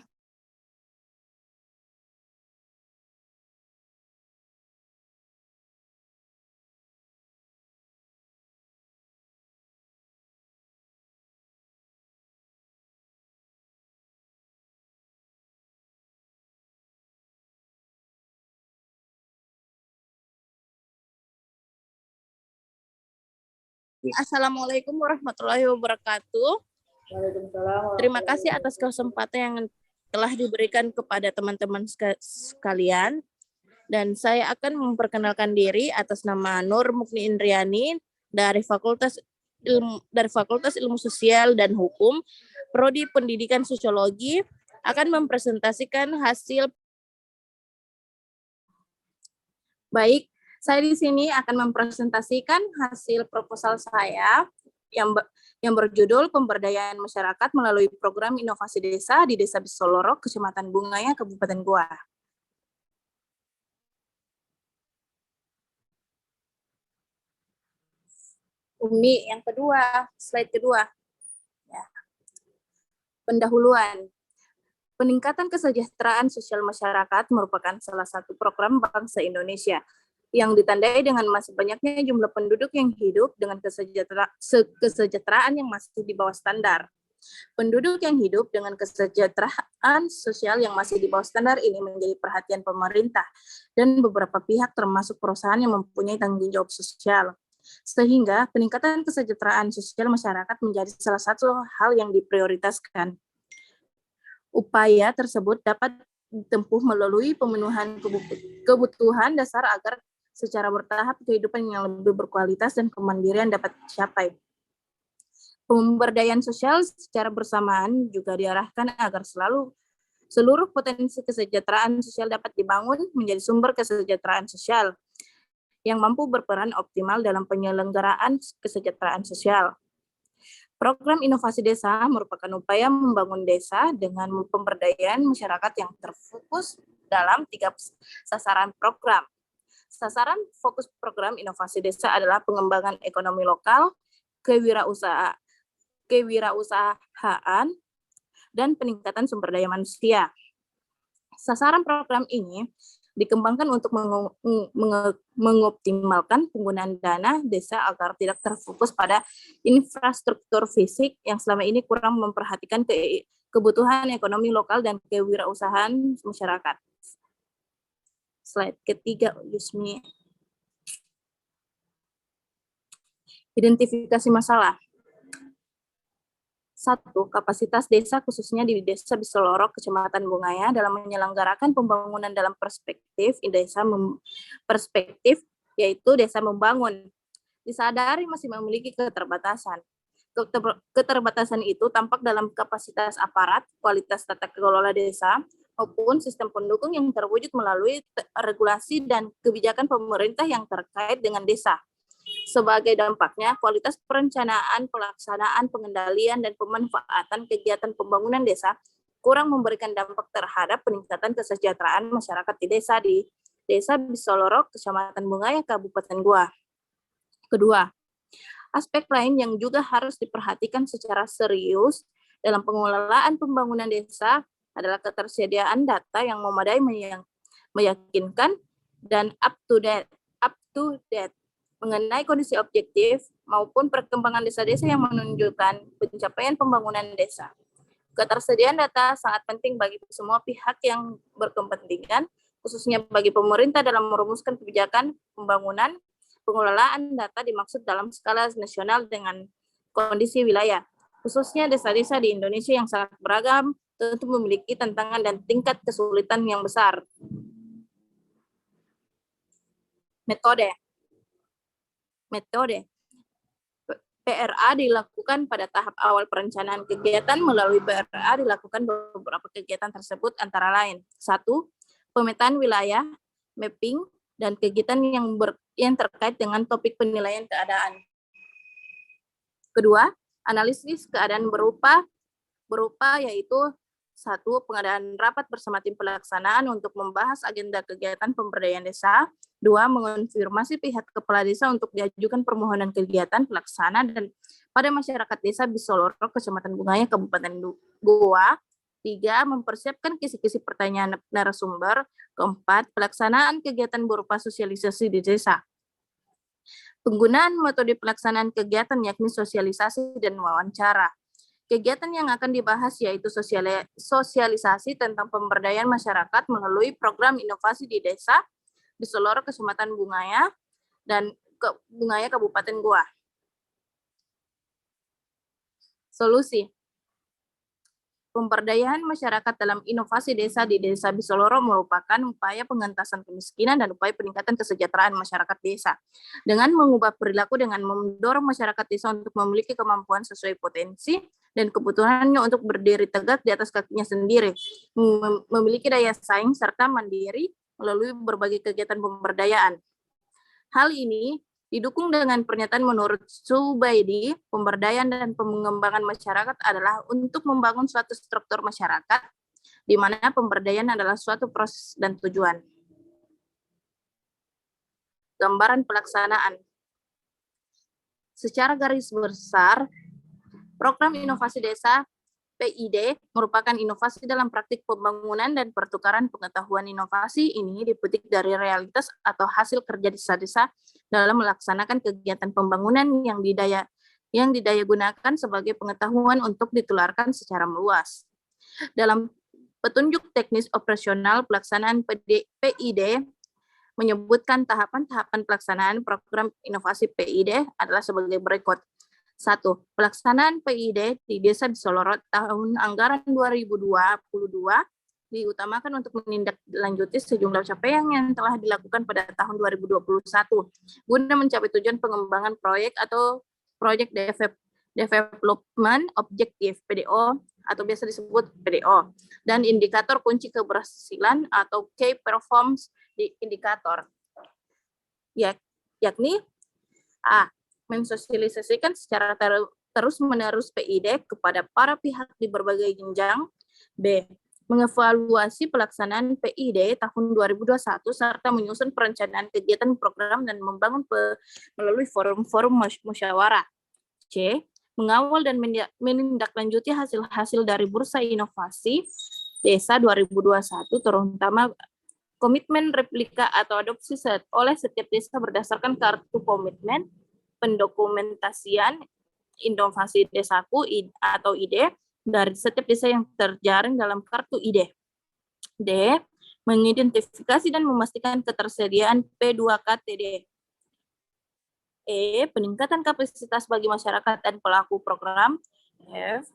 Assalamualaikum warahmatullahi wabarakatuh. Waalaikumsalam. Terima kasih atas kesempatan yang telah diberikan kepada teman-teman sekalian. Dan saya akan memperkenalkan diri atas nama Nur Mukni Indriani dari Fakultas Ilmu Sosial dan Hukum, Prodi Pendidikan Sosiologi, akan mempresentasikan hasil. Baik, saya di sini akan mempresentasikan hasil proposal saya yang berjudul Pemberdayaan Masyarakat melalui Program Inovasi Desa di Desa Bisoloro, Kecamatan Bungaya, Kabupaten Goa. Umi, yang kedua, slide kedua. Ya. Pendahuluan. Peningkatan kesejahteraan sosial masyarakat merupakan salah satu program bangsa Indonesia yang ditandai dengan masih banyaknya jumlah penduduk yang hidup dengan kesejahteraan yang masih di bawah standar. Penduduk yang hidup dengan kesejahteraan sosial yang masih di bawah standar ini menjadi perhatian pemerintah dan beberapa pihak termasuk perusahaan yang mempunyai tanggung jawab sosial. Sehingga peningkatan kesejahteraan sosial masyarakat menjadi salah satu hal yang diprioritaskan. Upaya tersebut dapat ditempuh melalui pemenuhan kebutuhan dasar agar secara bertahap kehidupan yang lebih berkualitas dan kemandirian dapat dicapai. Pemberdayaan sosial secara bersamaan juga diarahkan agar seluruh potensi kesejahteraan sosial dapat dibangun menjadi sumber kesejahteraan sosial yang mampu berperan optimal dalam penyelenggaraan kesejahteraan sosial. Program inovasi desa merupakan upaya membangun desa dengan pemberdayaan masyarakat yang terfokus dalam 3 sasaran program. Sasaran fokus program inovasi desa adalah pengembangan ekonomi lokal, kewirausahaan, dan peningkatan sumber daya manusia. Sasaran program ini dikembangkan untuk mengoptimalkan penggunaan dana desa agar tidak terfokus pada infrastruktur fisik yang selama ini kurang memperhatikan kebutuhan ekonomi lokal dan kewirausahaan masyarakat. Slide ketiga, Yusmi. Identifikasi masalah. 1. Kapasitas desa khususnya di Desa Bisoloro, Kecamatan Bungaya dalam menyelenggarakan pembangunan dalam perspektif yaitu desa membangun. Disadari masih memiliki keterbatasan. Keterbatasan itu tampak dalam kapasitas aparat, kualitas tata kelola desa, maupun sistem pendukung yang terwujud melalui regulasi dan kebijakan pemerintah yang terkait dengan desa. Sebagai dampaknya, kualitas perencanaan, pelaksanaan, pengendalian, dan pemanfaatan kegiatan pembangunan desa kurang memberikan dampak terhadap peningkatan kesejahteraan masyarakat di Desa Bisoloro, Kecamatan Bungaya, Kabupaten Goa. Kedua, aspek lain yang juga harus diperhatikan secara serius dalam pengelolaan pembangunan desa adalah ketersediaan data yang memadai, meyakinkan, dan up to date mengenai kondisi objektif maupun perkembangan desa-desa yang menunjukkan pencapaian pembangunan desa. Ketersediaan data sangat penting bagi semua pihak yang berkepentingan, khususnya bagi pemerintah dalam merumuskan kebijakan pembangunan. Pengelolaan data dimaksud dalam skala nasional dengan kondisi wilayah, khususnya desa-desa di Indonesia yang sangat beragam, tentu memiliki tantangan dan tingkat kesulitan yang besar. Metode. PRA dilakukan pada tahap awal perencanaan kegiatan. Melalui PRA dilakukan beberapa kegiatan tersebut antara lain. 1. Pemetaan wilayah, mapping, dan kegiatan yang terkait dengan topik penilaian keadaan. Kedua, analisis keadaan berupa yaitu 1. Pengadaan rapat bersama tim pelaksanaan untuk membahas agenda kegiatan pemberdayaan desa. 2. Mengonfirmasi pihak kepala desa untuk diajukan permohonan kegiatan pelaksana dan pada masyarakat Desa Bisoloro, Kecamatan Bungaya, Kabupaten Goa. 3. Mempersiapkan kisi-kisi pertanyaan narasumber. 4. Pelaksanaan kegiatan berupa sosialisasi di desa. Penggunaan metode pelaksanaan kegiatan yakni sosialisasi dan wawancara. Kegiatan yang akan dibahas yaitu sosialisasi tentang pemberdayaan masyarakat melalui program inovasi di Desa Bisoloro, Kecamatan Bungaya, dan Bungaya, Kabupaten Goa. Solusi. Pemberdayaan masyarakat dalam inovasi desa di Desa Bisoloro merupakan upaya pengentasan kemiskinan dan upaya peningkatan kesejahteraan masyarakat desa. Dengan mengubah perilaku dengan mendorong masyarakat desa untuk memiliki kemampuan sesuai potensi dan kebutuhannya untuk berdiri tegak di atas kakinya sendiri, memiliki daya saing serta mandiri melalui berbagai kegiatan pemberdayaan. Hal ini didukung dengan pernyataan menurut Subaidi, pemberdayaan dan pengembangan masyarakat adalah untuk membangun suatu struktur masyarakat di mana pemberdayaan adalah suatu proses dan tujuan. Gambaran pelaksanaan. Secara garis besar, program inovasi desa PID merupakan inovasi dalam praktik pembangunan dan pertukaran pengetahuan. Inovasi ini dipetik dari realitas atau hasil kerja desa-desa dalam melaksanakan kegiatan pembangunan yang didaya gunakan sebagai pengetahuan untuk ditularkan secara meluas. Dalam petunjuk teknis operasional pelaksanaan PID menyebutkan tahapan-tahapan pelaksanaan program inovasi PID adalah sebagai berikut. 1. Pelaksanaan PID di Desa Bisoloro tahun anggaran 2022 diutamakan untuk menindaklanjuti sejumlah capaian yang telah dilakukan pada tahun 2021 guna mencapai tujuan pengembangan proyek atau Project Development Objective PDO atau biasa disebut PDO, dan indikator kunci keberhasilan atau Key Performance Indicator, yakni A. Mensosialisasikan secara terus-menerus PID kepada para pihak di berbagai jenjang. B. Mengevaluasi pelaksanaan PID tahun 2021 serta menyusun perencanaan kegiatan program dan membangun melalui forum-forum musyawarah. C. Mengawal dan menindaklanjuti hasil-hasil dari Bursa Inovasi Desa 2021, terutama komitmen replika atau adopsi oleh setiap desa berdasarkan kartu komitmen pendokumentasian inovasi desaku atau ID dari setiap desa yang terjaring dalam kartu ID. D. Mengidentifikasi dan memastikan ketersediaan P2KTD. E. Peningkatan kapasitas bagi masyarakat dan pelaku program. F.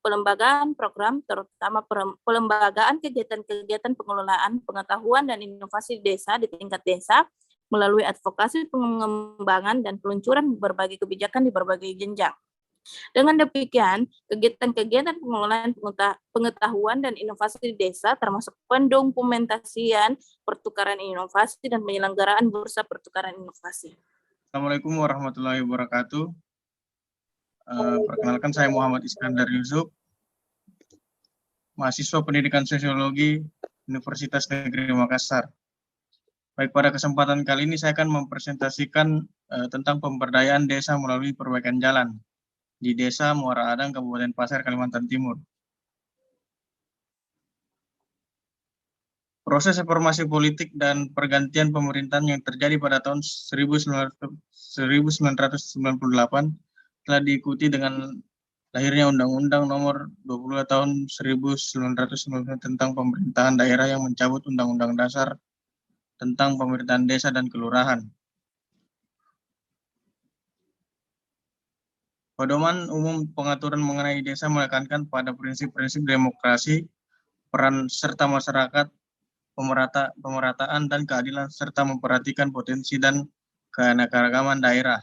Pelembagaan program, terutama pelembagaan kegiatan-kegiatan pengelolaan, pengetahuan, dan inovasi desa di tingkat desa melalui advokasi pengembangan dan peluncuran berbagai kebijakan di berbagai jenjang. Dengan demikian, kegiatan-kegiatan pengelolaan pengetahuan dan inovasi di desa termasuk pendokumentasian, pertukaran inovasi, dan penyelenggaraan bursa pertukaran inovasi. Assalamualaikum warahmatullahi wabarakatuh. Perkenalkan, saya Muhammad Iskandar Yusuf, mahasiswa pendidikan sosiologi Universitas Negeri Makassar. Baik, pada kesempatan kali ini saya akan mempresentasikan tentang pemberdayaan desa melalui perbaikan jalan di Desa Muara Adang, Kabupaten Pasir, Kalimantan Timur. Proses reformasi politik dan pergantian pemerintahan yang terjadi pada tahun 1998 telah diikuti dengan lahirnya Undang-Undang Nomor 20 Tahun 1999 tentang Pemerintahan Daerah yang mencabut Undang-Undang Dasar tentang Pemerintahan Desa dan Kelurahan. Pedoman umum pengaturan mengenai desa menekankan pada prinsip-prinsip demokrasi, peran serta masyarakat, pemerataan dan keadilan, serta memperhatikan potensi dan keanekaragaman daerah.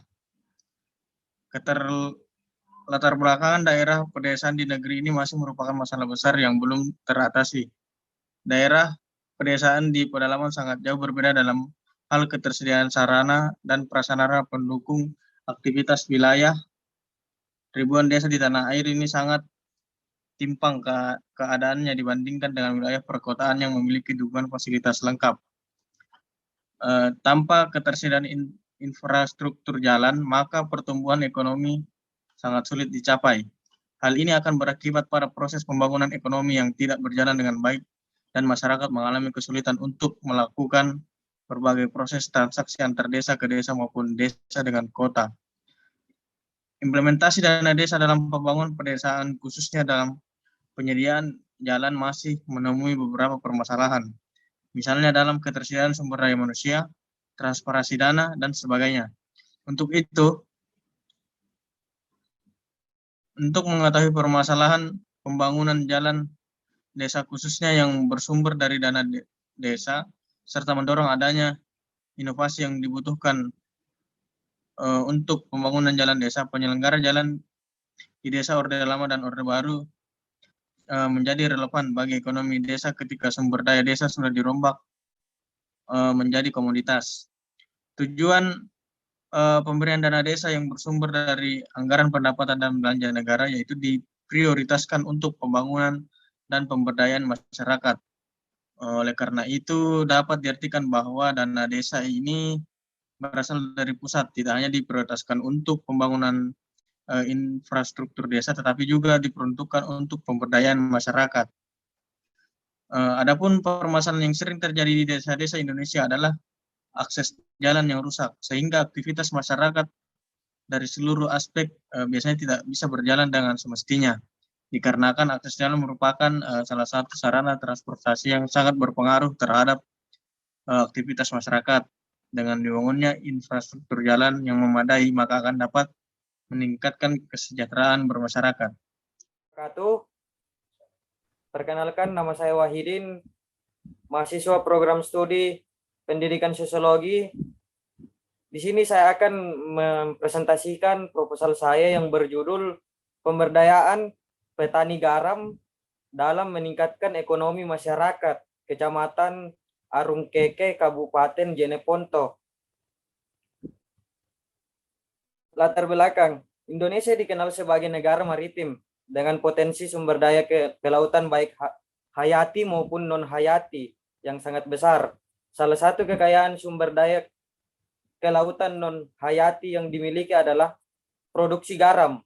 Latar belakangan daerah pedesaan di negeri ini masih merupakan masalah besar yang belum teratasi. Daerah pedesaan di pedalaman sangat jauh berbeda dalam hal ketersediaan sarana dan prasarana pendukung aktivitas wilayah. Ribuan desa di tanah air ini sangat timpang keadaannya dibandingkan dengan wilayah perkotaan yang memiliki dukungan fasilitas lengkap. Tanpa ketersediaan infrastruktur jalan, maka pertumbuhan ekonomi sangat sulit dicapai. Hal ini akan berakibat pada proses pembangunan ekonomi yang tidak berjalan dengan baik dan masyarakat mengalami kesulitan untuk melakukan berbagai proses transaksi antar desa ke desa maupun desa dengan kota. Implementasi dana desa dalam pembangunan pedesaan, khususnya dalam penyediaan jalan, masih menemui beberapa permasalahan. Misalnya dalam ketersediaan sumber daya manusia, transparansi dana, dan sebagainya. Untuk itu, untuk mengetahui permasalahan pembangunan jalan desa khususnya yang bersumber dari dana desa, serta mendorong adanya inovasi yang dibutuhkan untuk pembangunan jalan desa, penyelenggara jalan di desa Orde Lama dan Orde Baru menjadi relevan bagi ekonomi desa ketika sumber daya desa sudah dirombak menjadi komoditas. Tujuan pemberian dana desa yang bersumber dari anggaran pendapatan dan belanja negara yaitu diprioritaskan untuk pembangunan dan pemberdayaan masyarakat. Oleh karena itu dapat diartikan bahwa dana desa ini berasal dari pusat, tidak hanya diprioritaskan untuk pembangunan infrastruktur desa, tetapi juga diperuntukkan untuk pemberdayaan masyarakat. Adapun permasalahan yang sering terjadi di desa-desa Indonesia adalah akses jalan yang rusak, sehingga aktivitas masyarakat dari seluruh aspek biasanya tidak bisa berjalan dengan semestinya, dikarenakan akses jalan merupakan salah satu sarana transportasi yang sangat berpengaruh terhadap aktivitas masyarakat. Dengan dibangunnya infrastruktur jalan yang memadai, maka akan dapat meningkatkan kesejahteraan bermasyarakat. Perkenalkan, nama saya Wahidin, mahasiswa program studi pendidikan sosiologi. Di sini saya akan mempresentasikan proposal saya yang berjudul Pemberdayaan Petani Garam dalam Meningkatkan Ekonomi Masyarakat Kecamatan Arungkeke, Kabupaten Jeneponto. Latar belakang, Indonesia dikenal sebagai negara maritim dengan potensi sumber daya kelautan baik hayati maupun non-hayati yang sangat besar. Salah satu kekayaan sumber daya kelautan non-hayati yang dimiliki adalah produksi garam.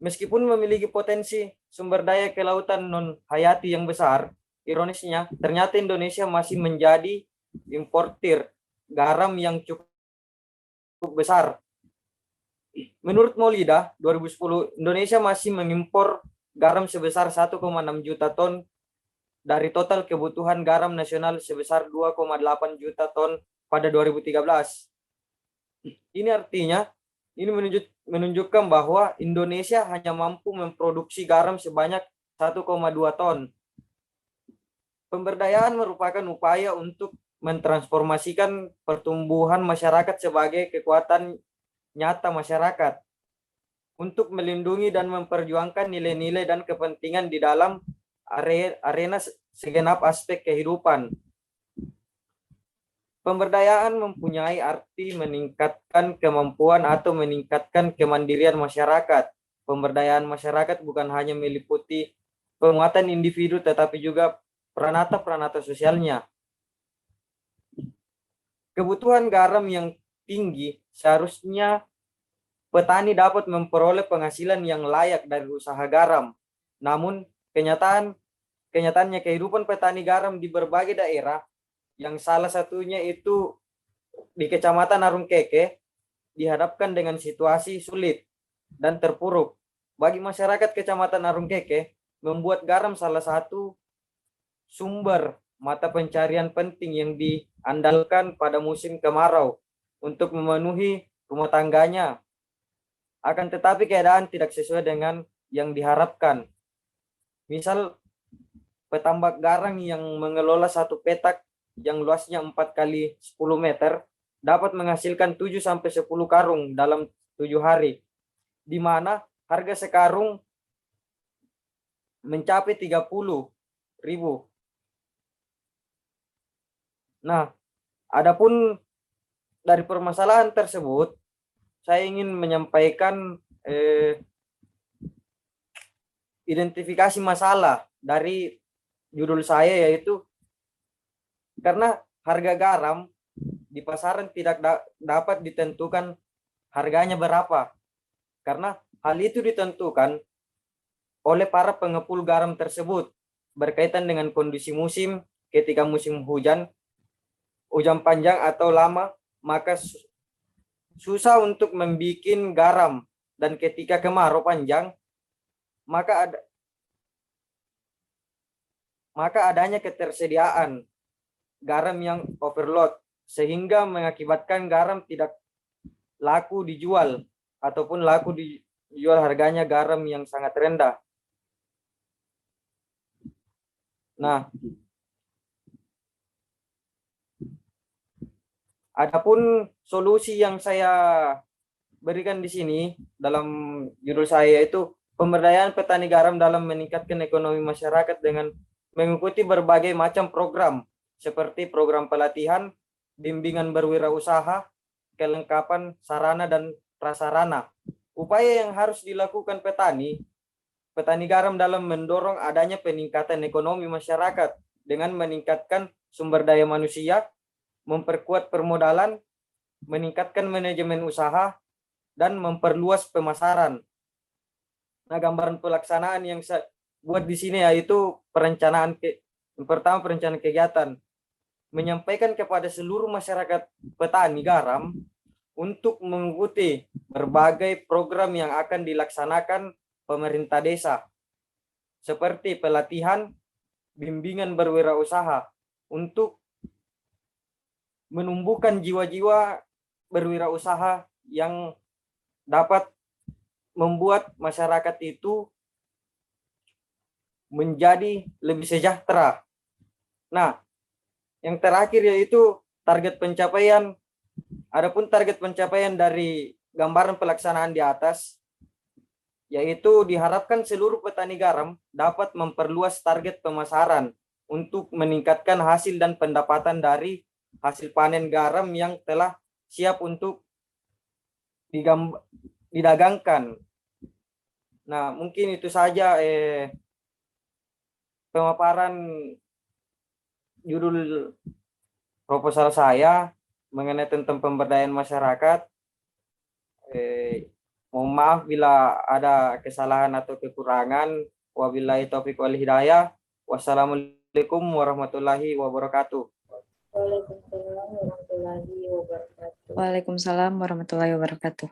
Meskipun memiliki potensi sumber daya kelautan non-hayati yang besar, ironisnya ternyata Indonesia masih menjadi importir garam yang cukup besar. Menurut Maulida 2010, Indonesia masih mengimpor garam sebesar 1,6 juta ton dari total kebutuhan garam nasional sebesar 2,8 juta ton pada 2013. Ini artinya, ini menunjukkan bahwa Indonesia hanya mampu memproduksi garam sebanyak 1,2 ton. Pemberdayaan merupakan upaya untuk mentransformasikan pertumbuhan masyarakat sebagai kekuatan nyata masyarakat untuk melindungi dan memperjuangkan nilai-nilai dan kepentingan di dalam arena segenap aspek kehidupan. Pemberdayaan mempunyai arti meningkatkan kemampuan atau meningkatkan kemandirian masyarakat. Pemberdayaan masyarakat bukan hanya meliputi penguatan individu tetapi juga peranata-peranata sosialnya. Kebutuhan garam yang tinggi seharusnya petani dapat memperoleh penghasilan yang layak dari usaha garam. Namun kenyataannya kehidupan petani garam di berbagai daerah, yang salah satunya itu di Kecamatan Arungkeke, dihadapkan dengan situasi sulit dan terpuruk. Bagi masyarakat Kecamatan Arungkeke, membuat garam salah satu sumber mata pencarian penting yang diandalkan pada musim kemarau untuk memenuhi rumah tangganya. Akan tetapi keadaan tidak sesuai dengan yang diharapkan. Misal petambak garam yang mengelola satu petak yang luasnya 4 kali 10 meter dapat menghasilkan 7-10 karung dalam 7 hari, di mana harga sekarung mencapai 30.000. Nah, adapun dari permasalahan tersebut, saya ingin menyampaikan identifikasi masalah dari judul saya, yaitu karena harga garam di pasaran tidak dapat ditentukan harganya berapa, karena hal itu ditentukan oleh para pengepul garam tersebut berkaitan dengan kondisi musim. Ketika musim hujan panjang atau lama, maka susah untuk membuat garam, dan ketika kemarau panjang maka adanya ketersediaan garam yang overload sehingga mengakibatkan garam tidak laku dijual ataupun laku dijual harganya garam yang sangat rendah. Nah, adapun solusi yang saya berikan di sini dalam judul saya itu pemberdayaan petani garam dalam meningkatkan ekonomi masyarakat dengan mengikuti berbagai macam program seperti program pelatihan, bimbingan berwirausaha, kelengkapan sarana dan prasarana. Upaya yang harus dilakukan petani garam dalam mendorong adanya peningkatan ekonomi masyarakat dengan meningkatkan sumber daya manusia, memperkuat permodalan, meningkatkan manajemen usaha, dan memperluas pemasaran. Nah, gambaran pelaksanaan yang saya buat di sini yaitu perencanaan kegiatan, menyampaikan kepada seluruh masyarakat petani garam untuk mengikuti berbagai program yang akan dilaksanakan pemerintah desa, seperti pelatihan, bimbingan berwirausaha untuk menumbuhkan jiwa-jiwa berwirausaha yang dapat membuat masyarakat itu menjadi lebih sejahtera. Nah, yang terakhir yaitu target pencapaian. Adapun target pencapaian dari gambaran pelaksanaan di atas, yaitu diharapkan seluruh petani garam dapat memperluas target pemasaran untuk meningkatkan hasil dan pendapatan dari hasil panen garam yang telah siap untuk didagangkan. Nah, mungkin itu saja pemaparan judul proposal saya mengenai tentang pemberdayaan masyarakat. Mohon maaf bila ada kesalahan atau kekurangan. Wabillahi taufiq wal hidayah. Wassalamualaikum warahmatullahi wabarakatuh. Waalaikumsalam warahmatullahi wabarakatuh. Waalaikumsalam warahmatullahi wabarakatuh.